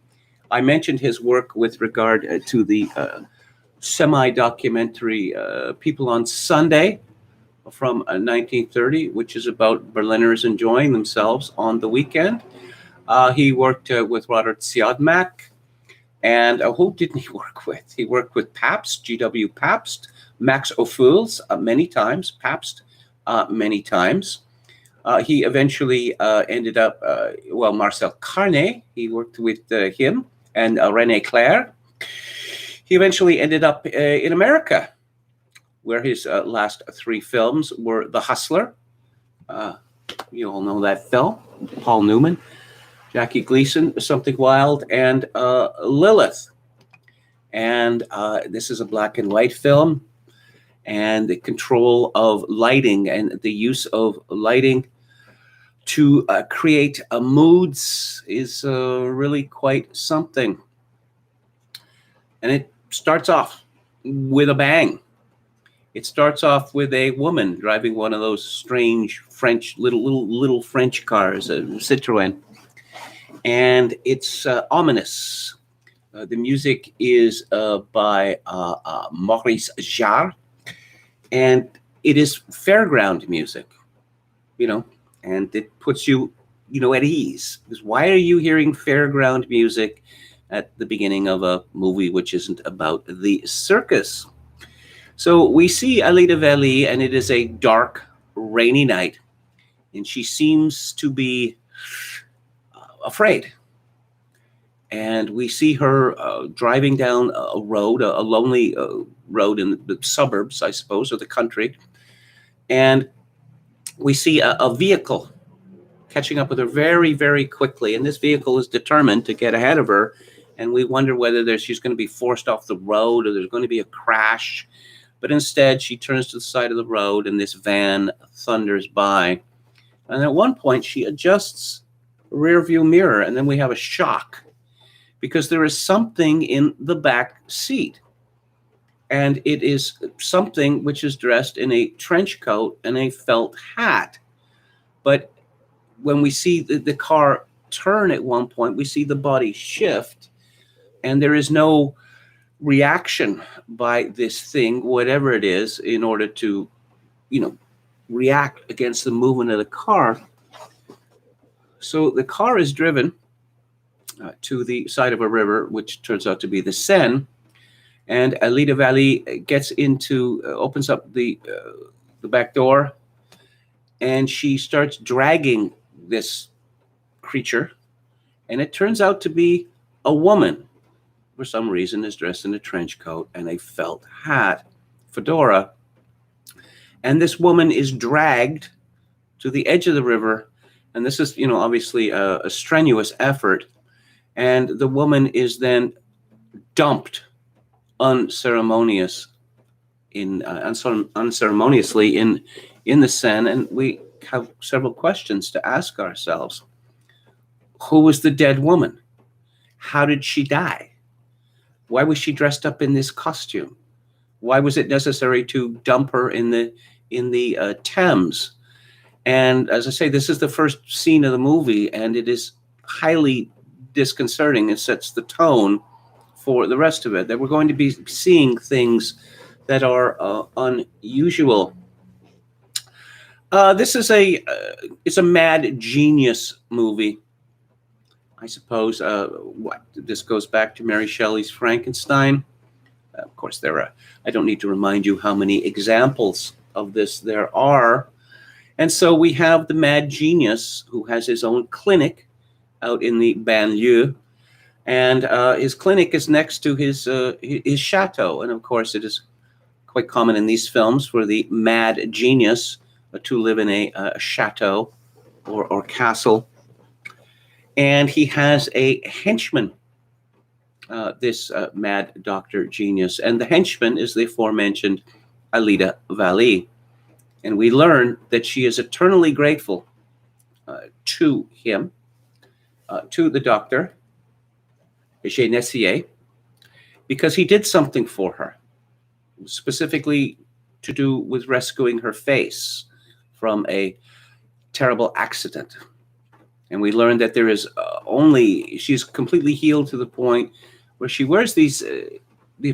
I mentioned his work with regard to the semi-documentary People on Sunday from 1930, which is about Berliners enjoying themselves on the weekend. He worked with Robert Siodmak. And who didn't he work with? He worked with Pabst, G.W. Pabst, Max Ophuls many times, Pabst many times. He eventually ended up, Marcel Carnet, he worked with him, and René Clair. He eventually ended up in America, where his last three films were The Hustler. You all know that film, Paul Newman. Jackie Gleason, Something Wild, and Lilith. And this is a black and white film, and the control of lighting and the use of lighting to create moods is really quite something. And it starts off with a bang. It starts off with a woman driving one of those strange French little French cars, a Citroën. And it's ominous. The music is by Maurice Jarre, and it is fairground music, and it puts you, at ease. Because why are you hearing fairground music at the beginning of a movie which isn't about the circus? So we see Alida Valli, and it is a dark, rainy night, and she seems to be afraid. And we see her driving down a road, a lonely road in the suburbs, I suppose, or the country. And we see a vehicle catching up with her very, very quickly. And this vehicle is determined to get ahead of her. And we wonder whether she's going to be forced off the road or there's going to be a crash. But instead, she turns to the side of the road and this van thunders by. And at one point, she adjusts rear view mirror, and then we have a shock because there is something in the back seat, and it is something which is dressed in a trench coat and a felt hat. But when we see the car turn at one point, we see the body shift, and there is no reaction by this thing, whatever it is, in order to react against the movement of the car. So the car is driven to the side of a river, which turns out to be the Seine. And Alida Valli gets opens up the back door, and she starts dragging this creature. And it turns out to be a woman, for some reason, is dressed in a trench coat and a felt hat, fedora. And this woman is dragged to the edge of the river. And this is, obviously a strenuous effort. And the woman is then dumped unceremoniously unceremoniously in the Seine, and we have several questions to ask ourselves. Who was the dead woman? How did she die? Why was she dressed up in this costume? Why was it necessary to dump her in the Thames? And as I say, this is the first scene of the movie, and it is highly disconcerting. It sets the tone for the rest of it, that we're going to be seeing things that are unusual. This is it's a mad genius movie, I suppose. This goes back to Mary Shelley's Frankenstein. Of course, I don't need to remind you how many examples of this there are. And so we have the mad genius who has his own clinic out in the banlieue. And his clinic is next to his chateau. And of course, it is quite common in these films for the mad genius to live in a chateau or castle. And he has a henchman, this mad doctor genius. And the henchman is the aforementioned Alida Vallee. And we learn that she is eternally grateful to him, to the doctor, Genessier, because he did something for her, specifically to do with rescuing her face from a terrible accident. And we learned that there is she's completely healed to the point where she wears the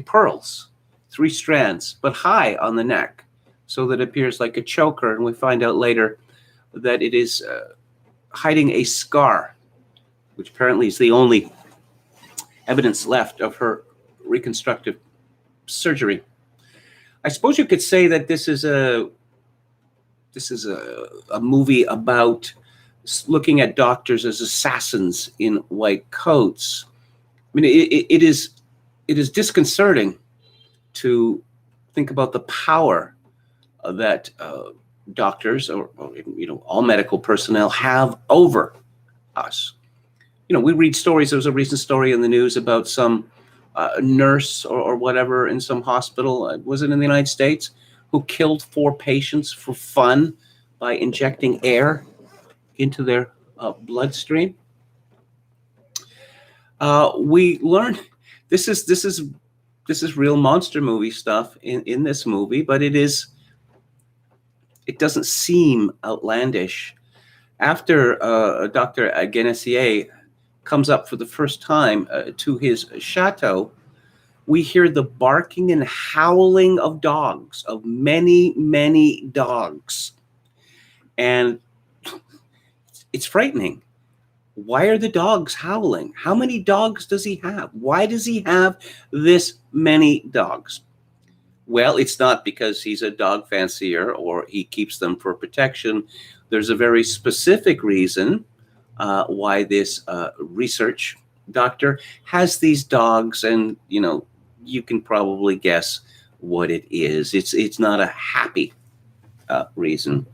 pearls, 3 strands, but high on the neck, so that it appears like a choker. And we find out later that it is hiding a scar, which apparently is the only evidence left of her reconstructive surgery. I suppose you could say that this is a movie about looking at doctors as assassins in white coats. I mean, it is disconcerting to think about the power that doctors or all medical personnel have over us. We read stories. There was a recent story in the news about some nurse or whatever in some hospital, was it in the United States, who killed 4 patients for fun by injecting air into their bloodstream. We learn this is real monster movie stuff in this movie, but it doesn't seem outlandish. After Dr. Genessier comes up for the first time to his chateau, we hear the barking and howling of dogs, of many, many dogs. And it's frightening. Why are the dogs howling? How many dogs does he have? Why does he have this many dogs? Well, it's not because he's a dog fancier or he keeps them for protection. There's a very specific reason why this research doctor has these dogs, and you can probably guess what it is. It's not a happy reason.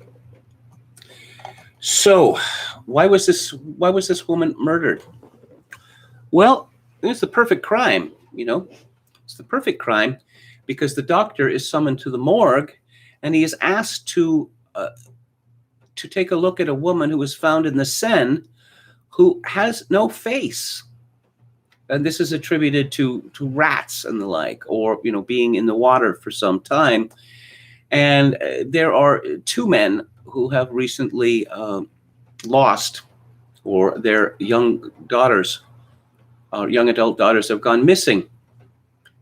So, why was this woman murdered? Well, it's the perfect crime. It's the perfect crime because the doctor is summoned to the morgue, and he is asked to take a look at a woman who was found in the Seine, who has no face. And this is attributed to rats and the like, or being in the water for some time. And there are 2 men who have recently lost, or their young daughters, young adult daughters, have gone missing.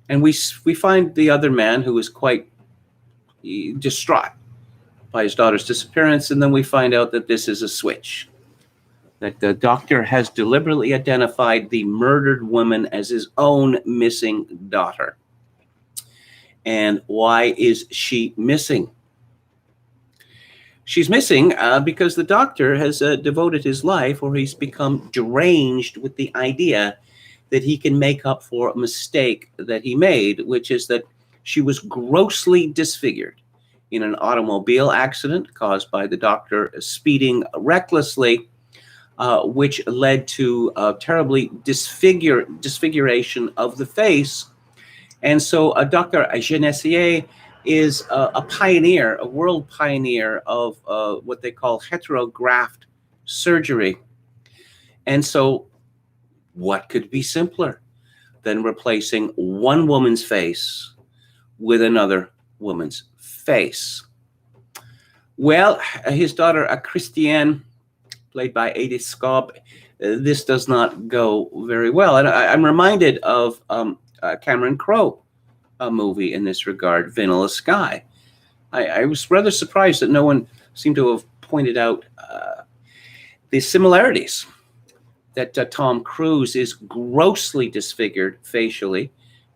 And we find the other man who is quite distraught by his daughter's disappearance, and then we find out that this is a switch, that the doctor has deliberately identified the murdered woman as his own missing daughter. And why is she missing? She's missing because the doctor has devoted his life, or he's become deranged with the idea that he can make up for a mistake that he made, which is that she was grossly disfigured in an automobile accident caused by the doctor speeding recklessly, which led to terribly disfiguration of the face. And so Dr. Genessier is a pioneer, a world pioneer of what they call heterograft surgery. And so, what could be simpler than replacing one woman's face with another woman's face? Well, his daughter, Christiane, played by Edith Schaub, this does not go very well. And I'm reminded of Cameron Crowe, a movie in this regard, Vanilla Sky. I was rather surprised that no one seemed to have pointed out the similarities, that Tom Cruise is grossly disfigured facially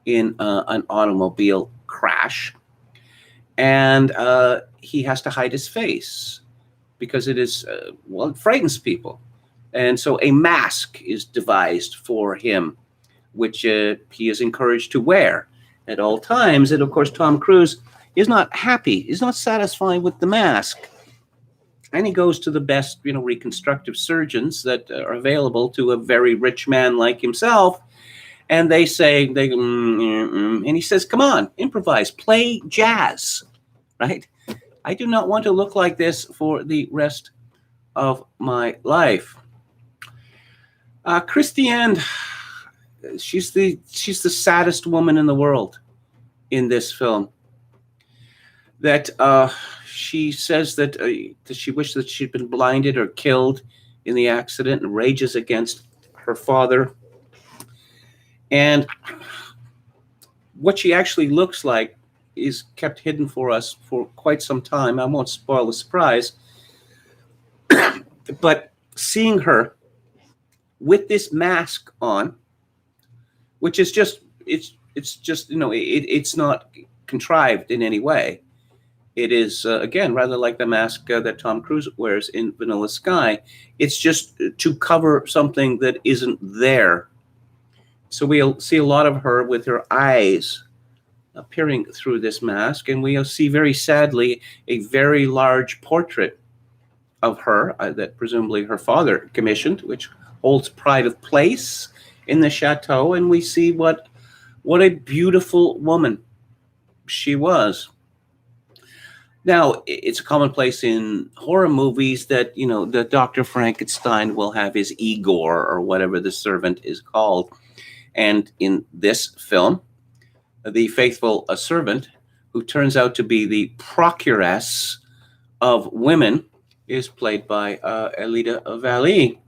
in an automobile crash, and he has to hide his face because it is, well, it frightens people. And so a mask is devised for him, which he is encouraged to wear at all times. And of course, Tom Cruise is not happy, is not satisfied with the mask. And he goes to the best, reconstructive surgeons that are available to a very rich man like himself. And they say, and he says, come on, improvise, play jazz, right? I do not want to look like this for the rest of my life. Christiane, she's the saddest woman in the world in this film. That she says that she wished that she'd been blinded or killed in the accident, and rages against her father. And what she actually looks like is kept hidden for us for quite some time. I won't spoil the surprise. But seeing her with this mask on, which is just, it's just, it's not contrived in any way. It is, again, rather like the mask that Tom Cruise wears in Vanilla Sky. It's just to cover something that isn't there. So we'll see a lot of her with her eyes appearing through this mask, and we'll see, very sadly, a very large portrait of her that presumably her father commissioned, which holds pride of place in the chateau. And we see what a beautiful woman she was. Now, it's commonplace in horror movies that, the Dr. Frankenstein will have his Igor, or whatever the servant is called. And in this film, the faithful servant, who turns out to be the procuress of women, is played by Alida Valli.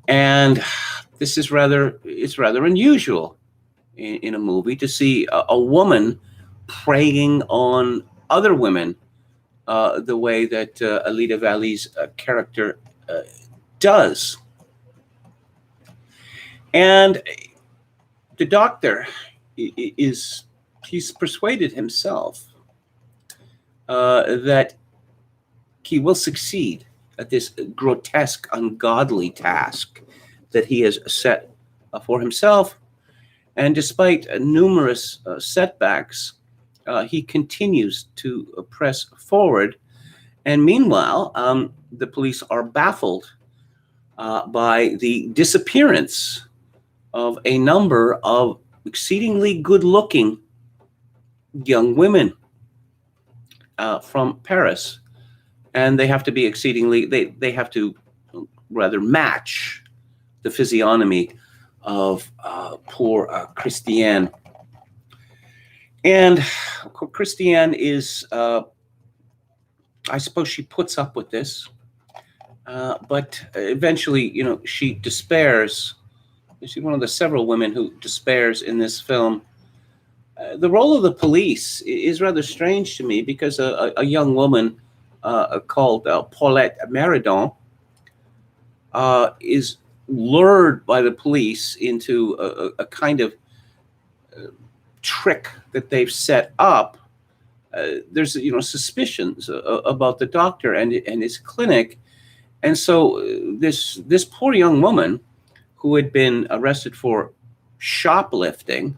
And this is rather unusual in a movie to see a woman preying on other women the way that Alida Valli's character does. And the doctor he's persuaded himself that he will succeed at this grotesque, ungodly task that he has set for himself. And despite numerous setbacks, he continues to press forward. And meanwhile, the police are baffled by the disappearance of a number of exceedingly good-looking young women from Paris. And they have to be they have to rather match the physiognomy of poor Christiane. And Christiane is, I suppose she puts up with this, but eventually, she despairs. She's one of the several women who despairs in this film. The role of the police is rather strange to me, because a young woman called Paulette Meridon is lured by the police into a kind of trick that they've set up. There's suspicions about the doctor and his clinic, and so this poor young woman, who had been arrested for shoplifting,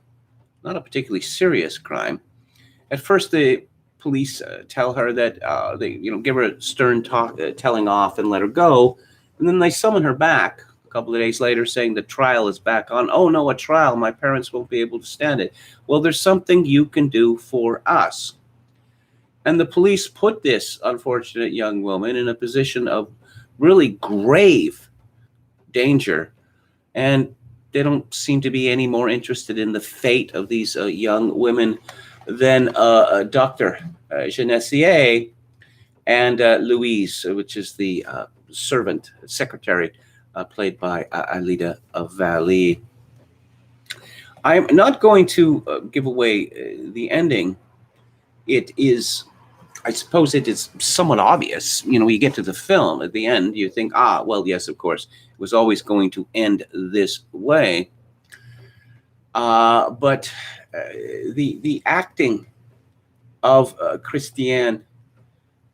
not a particularly serious crime. At first, the police tell her that they give her a stern talk, telling off, and let her go, and then they summon her back a couple of days later saying the trial is back on. Oh no, a trial. My parents won't be able to stand it. Well, there's something you can do for us. And the police put this unfortunate young woman in a position of really grave danger. And they don't seem to be any more interested in the fate of these young women than Dr. Genessier and Louise, which is the servant, secretary, played by Alida Valli. I'm not going to give away the ending. It is, I suppose it is somewhat obvious. You know, you get to the film at the end, you think, well, yes, of course, it was always going to end this way. But the acting of Christiane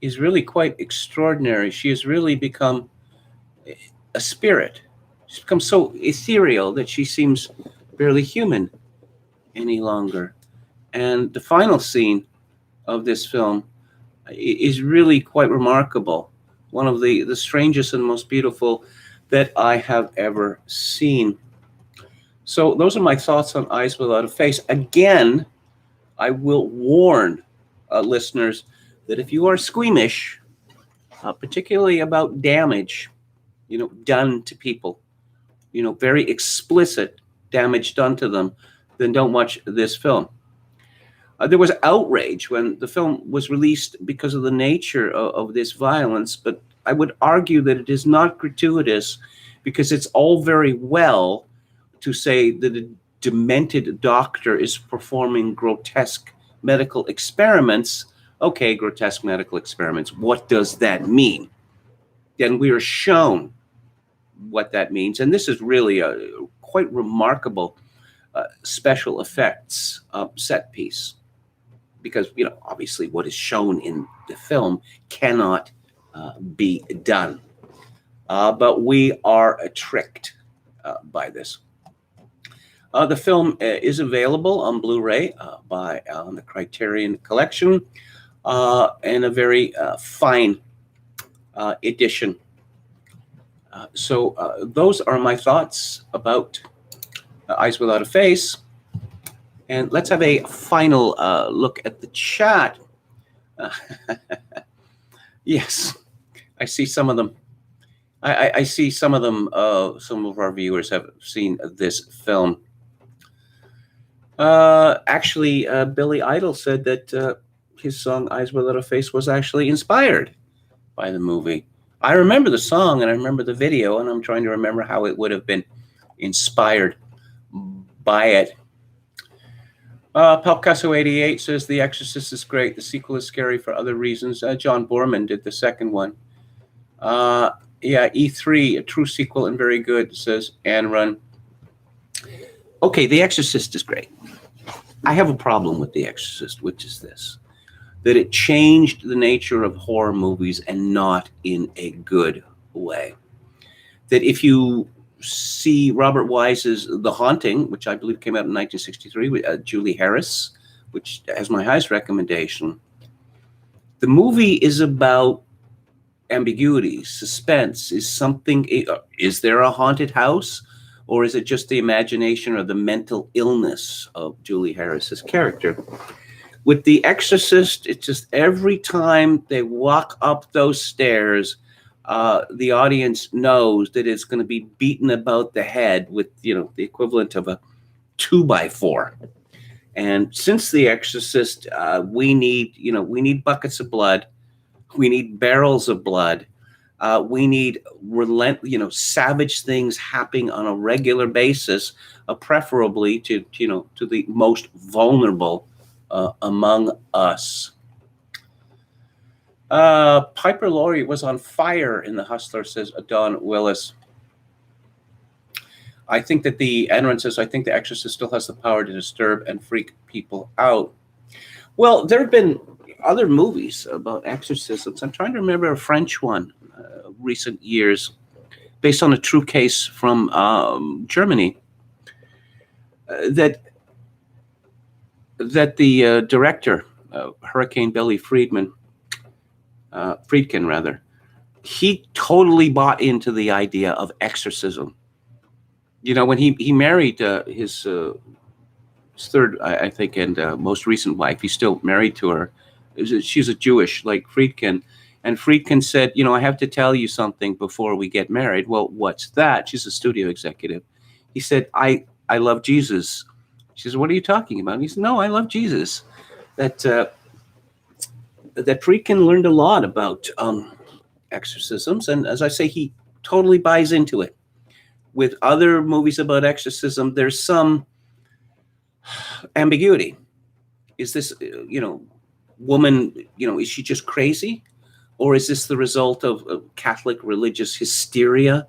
is really quite extraordinary. She has really become a spirit. She's become so ethereal that she seems barely human any longer. And the final scene of this film is really quite remarkable. One of the strangest and most beautiful that I have ever seen. So those are my thoughts on Eyes Without a Face. Again, I will warn listeners that if you are squeamish, particularly about damage, done to people, very explicit damage done to them, then don't watch this film. There was outrage when the film was released because of the nature of this violence, but I would argue that it is not gratuitous, because it's all very well to say that a demented doctor is performing grotesque medical experiments. Okay, grotesque medical experiments. What does that mean? Then we are shown what that means. And this is really a quite remarkable special effects set piece. Because, obviously what is shown in the film cannot be done. But we are tricked by this. The film is available on Blu-ray on the Criterion Collection in a very fine edition. So those are my thoughts about Eyes Without a Face. And let's have a final look at the chat. Yes, I see some of them. I see some of them. Some of our viewers have seen this film. Actually, Billy Idol said that his song Eyes Without a Face was actually inspired by the movie. I remember the song and I remember the video, and I'm trying to remember how it would have been inspired by it. Pelcasso 88 says The Exorcist is great. The sequel is scary for other reasons. John Borman did the second one. Yeah, E3, a true sequel and very good, says Anne Run. Okay, The Exorcist is great. I have a problem with The Exorcist, which is this: that it changed the nature of horror movies, and not in a good way. That if you see Robert Wise's The Haunting, which I believe came out in 1963 with Julie Harris, which has my highest recommendation, the movie is about ambiguity, suspense. Is there a haunted house? Or is it just the imagination or the mental illness of Julie Harris's character? With The Exorcist, it's just every time they walk up those stairs, the audience knows that it's going to be beaten about the head with, the equivalent of a 2x4. And since The Exorcist, we need buckets of blood. We need barrels of blood. We need savage things happening on a regular basis, preferably to the most vulnerable among us. Piper Laurie was on fire in The Hustler, says Don Willis. I think that Enron says, I think The Exorcist still has the power to disturb and freak people out. Well, there have been other movies about exorcisms. I'm trying to remember a French one, recent years, based on a true case from Germany, that the director, Hurricane Billy Friedkin, he totally bought into the idea of exorcism. When he married his third, I think, and most recent wife, he's still married to her. She's a Jewish, like Friedkin. And Friedkin said, I have to tell you something before we get married. Well, what's that? She's a studio executive. He said, I love Jesus. She says, what are you talking about? And he said, no, I love Jesus. That Friedkin learned a lot about exorcisms. And as I say, he totally buys into it. With other movies about exorcism, there's some ambiguity. Is this, woman, is she just crazy? Or is this the result of Catholic religious hysteria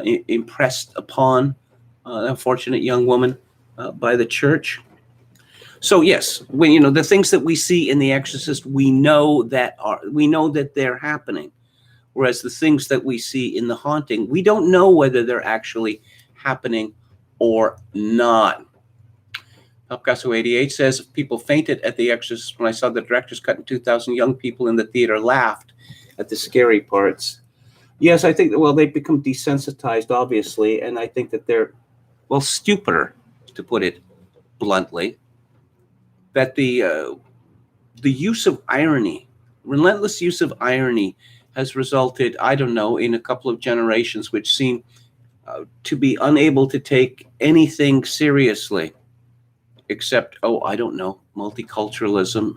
impressed upon an unfortunate young woman by the church? So yes, when the things that we see in The Exorcist, we know that they're happening, whereas the things that we see in The Haunting, we don't know whether they're actually happening or not. Picasso 88 says, people fainted at The Exorcist when I saw the director's cut, and 2,000 young people in the theater laughed at the scary parts. Yes, I think that, they become desensitized, obviously, and I think that they're, stupider, to put it bluntly, that the use of irony, relentless use of irony, has resulted, I don't know, in a couple of generations which seem to be unable to take anything seriously except, I don't know, multiculturalism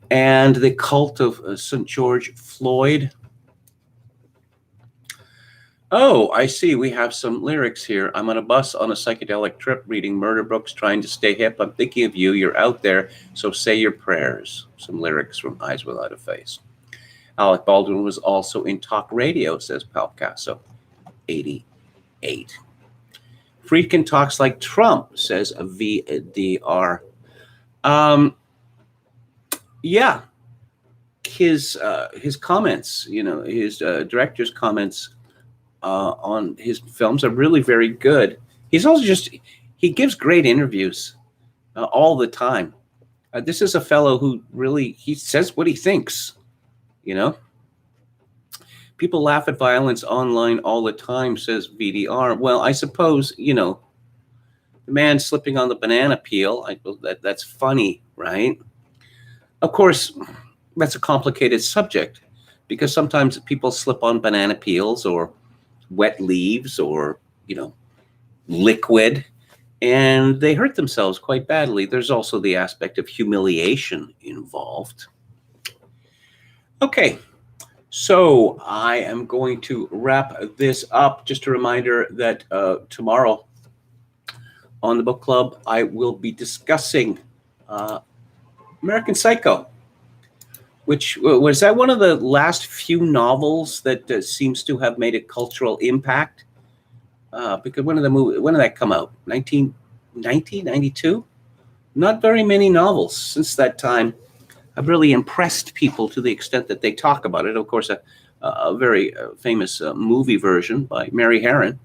and the cult of St. George Floyd. Oh, I see. We have some lyrics here. I'm on a bus on a psychedelic trip reading murder books, trying to stay hip. I'm thinking of you. You're out there, so say your prayers. Some lyrics from Eyes Without a Face. Alec Baldwin was also in talk radio, says Picasso 88. Friedkin talks like Trump, says VDR. Yeah, his comments, his director's comments on his films are really very good. He's also he gives great interviews all the time. This is a fellow who really, he says what he thinks, People laugh at violence online all the time, says VDR. Well, I suppose, the man slipping on the banana peel, that's funny, right? Of course, that's a complicated subject because sometimes people slip on banana peels or wet leaves or, liquid, and they hurt themselves quite badly. There's also the aspect of humiliation involved. Okay. So I am going to wrap this up. Just a reminder that tomorrow on the book club, I will be discussing American Psycho, which was that one of the last few novels that seems to have made a cultural impact. Because when did that come out? 1990, 92? Not very many novels since that time have really impressed people to the extent that they talk about it. Of course, a very famous movie version by Mary Harron,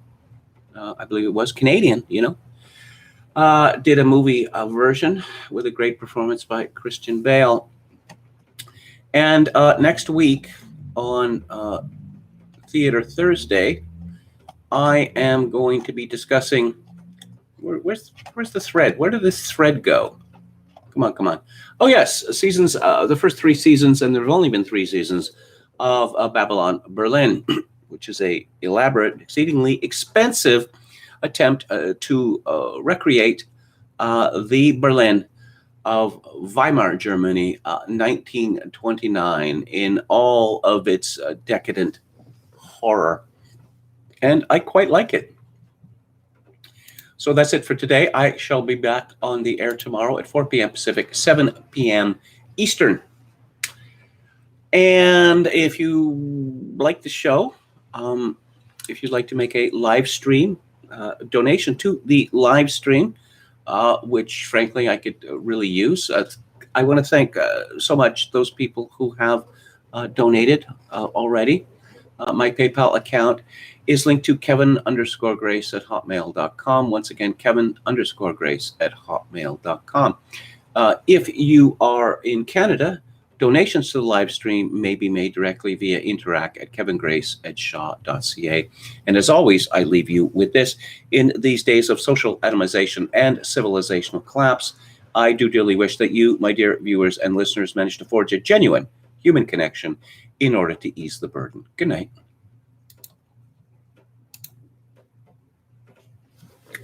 I believe it was Canadian, did a movie version with a great performance by Christian Bale. And next week on Theater Thursday, I am going to be discussing, where's the thread? Where did this thread go? Come on. Oh, yes, seasons, the first 3 seasons, and there have only been 3 seasons of Babylon Berlin, which is a elaborate, exceedingly expensive attempt to recreate the Berlin of Weimar Germany, 1929, in all of its decadent horror. And I quite like it. So that's it for today. I shall be back on the air tomorrow at 4 p.m. Pacific, 7 p.m. Eastern. And if you like the show, if you'd like to make a live stream donation to the live stream, which frankly I could really use, I want to thank so much those people who have donated already. My PayPal account is linked to Kevin_Grace@hotmail.com. Once again, Kevin_Grace@hotmail.com. If you are in Canada, Donations to the live stream may be made directly via interact@kevingrace@shaw.ca. And as always, I leave you with this. In these days of social atomization and civilizational collapse, I do dearly wish that you, my dear viewers and listeners, manage to forge a genuine human connection in order to ease the burden. Good night.